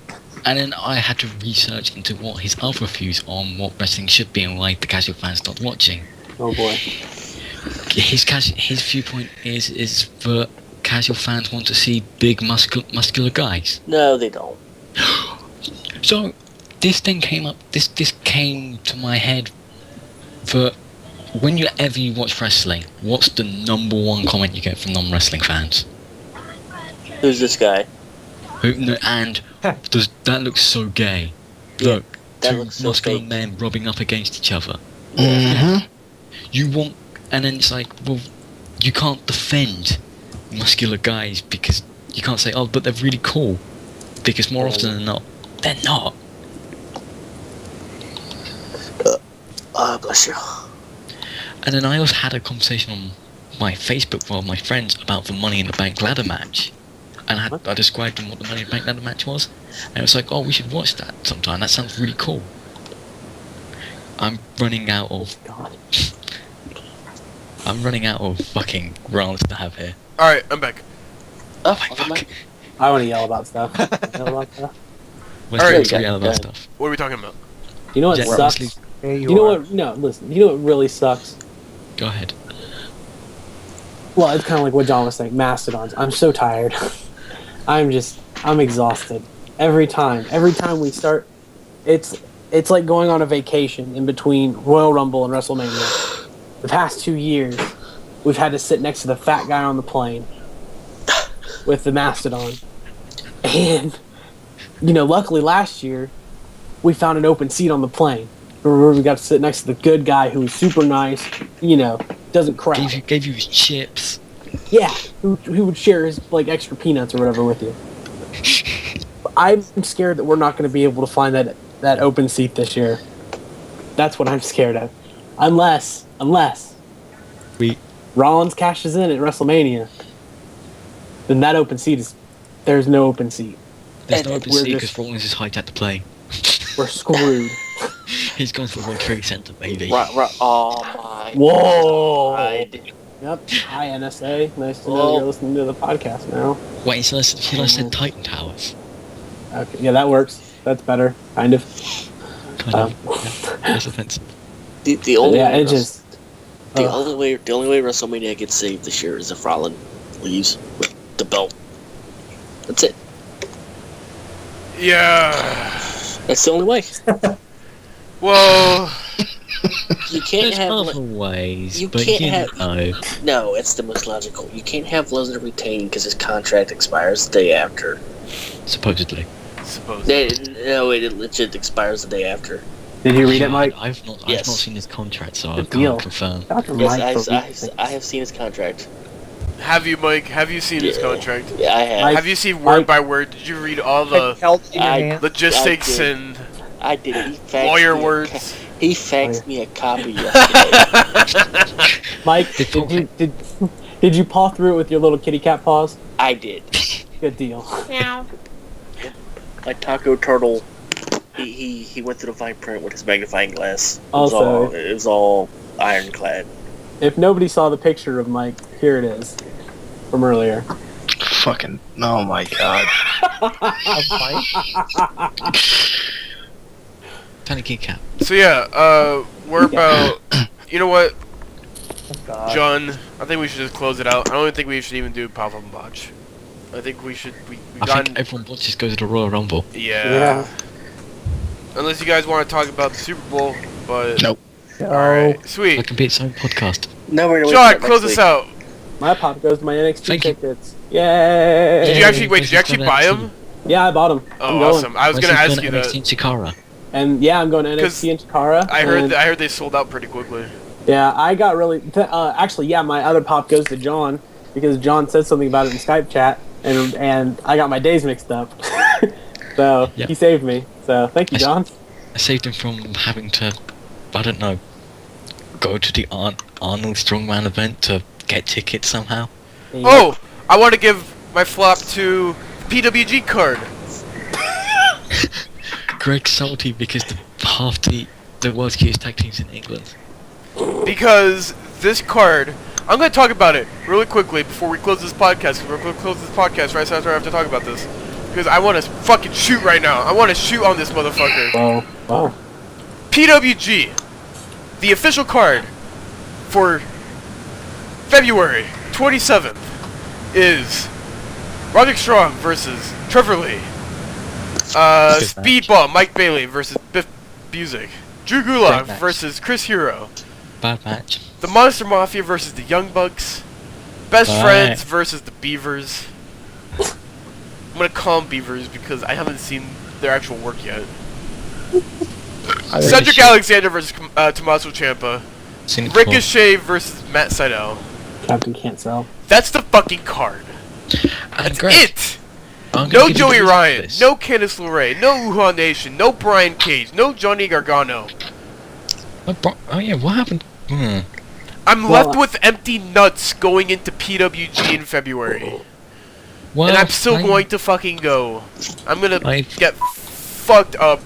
And then I had to research into what his other views on what wrestling should be and why the casual fans stopped watching. Oh boy. His viewpoint is that casual fans want to see big muscular guys. No, they don't. So this thing came up. This came to my head that whenever you watch wrestling, what's the number one comment you get from non-wrestling fans? Who's this guy? And does that look so gay? Look, that two looks so muscular fake. men rubbing up against each other. Mm-hmm. You want, and then it's like, well, you can't defend muscular guys because you can't say, oh, but they're really cool, because more often than not, they're not. Bless you. And then I also had a conversation on my Facebook with all my friends about the Money in the Bank ladder match. And I described them what the Money in the Bank ladder match was. And it was like, oh, we should watch that sometime. That sounds really cool. I'm running out of... I'm running out of fucking rounds to have here. Alright, I'm back. Oh my fuck. I want to yell about stuff. Yell about stuff. Let's yell about stuff. What are we talking about? You know what Yeah, sucks? Wesley. You know what? No, listen. You know what really sucks? Go ahead. Well, it's kind of like what John was saying. Mastodons. I'm so tired. I'm exhausted. Every time we start, it's like going on a vacation in between Royal Rumble and WrestleMania. The past 2 years, we've had to sit next to the fat guy on the plane with the Mastodon. And, luckily last year, we found an open seat on the plane. Where we got to sit next to the good guy who was super nice, doesn't crap. Gave you his chips. Yeah, who would share his, extra peanuts or whatever with you. I'm scared that we're not going to be able to find that open seat this year. That's what I'm scared of. Unless Rollins cashes in at WrestleMania, then that open seat there's no open seat. There's no open seat because Rollins is hijacked the plane. We're screwed. He's gone for the World Trade Center, baby. Oh my. Whoa. God. Yep. Hi, NSA. Nice to know you're listening to the podcast now. Wait, should I said Titan Towers? Okay, yeah, that works. That's better, kind of. Yeah, that's offensive. The only yeah, way it just. the only way WrestleMania gets saved this year is if Rollins leaves with the belt. That's it. Yeah. That's the only way. Well, you can't have other ways, you but can't you have. know. No, it's the most logical. You can't have Lesnar retain because his contract expires the day after. Supposedly. No, it legit expires the day after. Did you read it, Mike? I've not seen his contract, so I Good can't deal. confirm. Yes, I have seen his contract. have you, Mike? Have you seen his contract? Yeah, I have. Have you seen word by word? Did you read all the logistics and I did. He faxed lawyer me words? He faxed me a copy yesterday. Mike, did you paw through it with your little kitty cat paws? I did. Good deal. Meow. My Taco Turtle, he went through the fine print with his magnifying glass. Also, it was all ironclad. If nobody saw the picture of Mike, here it is from earlier. Fucking, oh my god. Tiny Kit Kat. So yeah, we're about. You know what, God. John? I think we should just close it out. I don't even think we should even do Pop and Botch. I think we should. I think everyone watches go to the Royal Rumble. Yeah. Unless you guys want to talk about the Super Bowl, but nope. Alright, sweet. That can be its own podcast. No, we're John, close us out. My pop goes to my NXT Thank you. tickets. Yay! Did you actually buy them? Yeah, I bought them. Oh, awesome! I was gonna ask you NXT that. in Chikara. And yeah, I'm going to NXT in Chikara. I heard they sold out pretty quickly. Yeah, I got really. Actually, yeah, my other pop goes to John because John said something about it in Skype chat, and I got my days mixed up. So Yep. he saved me. So thank you, John. I saved him from having to, I don't know, go to the Arnold Strongman event to get tickets somehow. Oh, I want to give my flop to PWG card. Greg salty because half the world's cutest tag teams in England. Because this card, I'm going to talk about it really quickly before we close this podcast. We're going to close this podcast right after I have to talk about this. because I want to fucking shoot right now. I want to shoot on this motherfucker. Wow. PWG, the official card for February 27th is Roderick Strong versus Trevor Lee. Speedball Mike Bailey versus Biff Busick. Drew Gulak versus Chris Hero. Bad match. The Monster Mafia versus the Young Bucks. Best Friends versus the Beavers. I'm gonna call them Beavers because I haven't seen their actual work yet. Cedric Alexander versus Tommaso Ciampa. Ricochet versus Matt Sydal. Captain can't sell. That's the fucking card. That's it. No Joey Ryan, no Candice LeRae, no Wuhan Nation, no Brian Cage, no Johnny Gargano. Oh yeah, what happened? I'm left with empty nuts going into PWG in February. Well, and I'm still going to fucking go. I'm gonna get fucked up.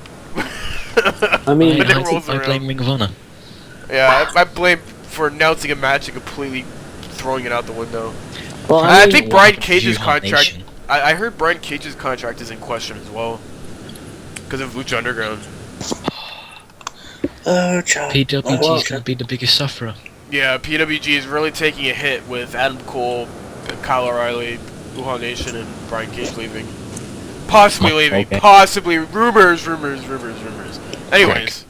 I mean, I blame Ring of Honor. Yeah, I blame for announcing a match and completely throwing it out the window. Well, I think Brian Cage's contract. I heard Brian Cage's contract is in question as well because of Lucha Underground. PWG is gonna be the biggest sufferer. Yeah, PWG is really taking a hit with Adam Cole, Kyle O'Reilly, Wuhan Nation, and Brian Cage leaving. Possibly leaving. Okay. Possibly. Rumors. Anyways.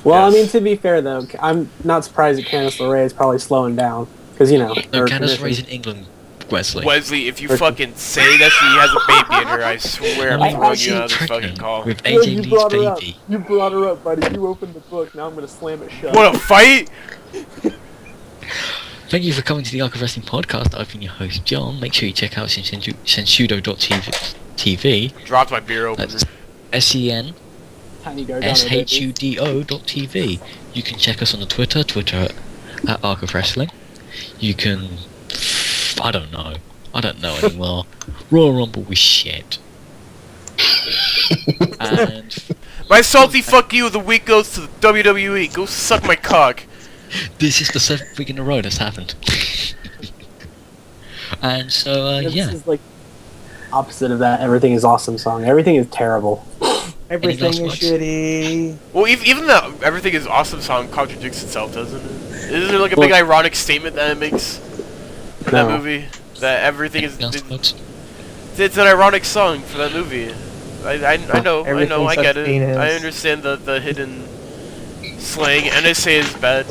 Well, I mean, to be fair, though, I'm not surprised that Candice LeRae is probably slowing down. Because, you know... No, Candice LeRae's in England, Wesley. Wesley, if you fucking say that she has a baby in her, I swear I'm throwing you out of this fucking call. With AJ Lee's baby. You brought her up, buddy. You opened the book. Now I'm going to slam it shut. What a fight! Thank you for coming to the Arc of Wrestling podcast. I've been your host, John. Make sure you check out senshudo.tv. Dropped my beer opener. That's SENSHUDO.tv. You can check us on the Twitter at Arc of Wrestling. You can... I don't know anymore. Royal Rumble was shit. And... My salty fuck you of the week goes to the WWE. Go suck my cock. This is the 7th week in a row that's happened. And so, yeah. This is like opposite of that Everything is Awesome song. Everything is terrible. Everything is shitty. Well, even the Everything is Awesome song contradicts itself, doesn't it? Isn't there like a big ironic statement that it makes in that movie? That everything is... It's an ironic song for that movie. I know, I get it. Penis. I understand the hidden slang. NSA is bad.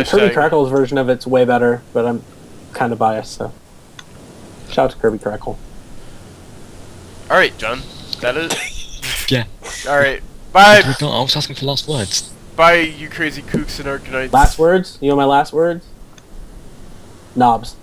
Kirby Crackle's version of it's way better, but I'm kind of biased, so... Shout out to Kirby Crackle. Alright, John. That is... Yeah. Alright. Bye! I was asking for last words. Bye, you crazy kooks and Arkanites. Last words? You know my last words? Knobs.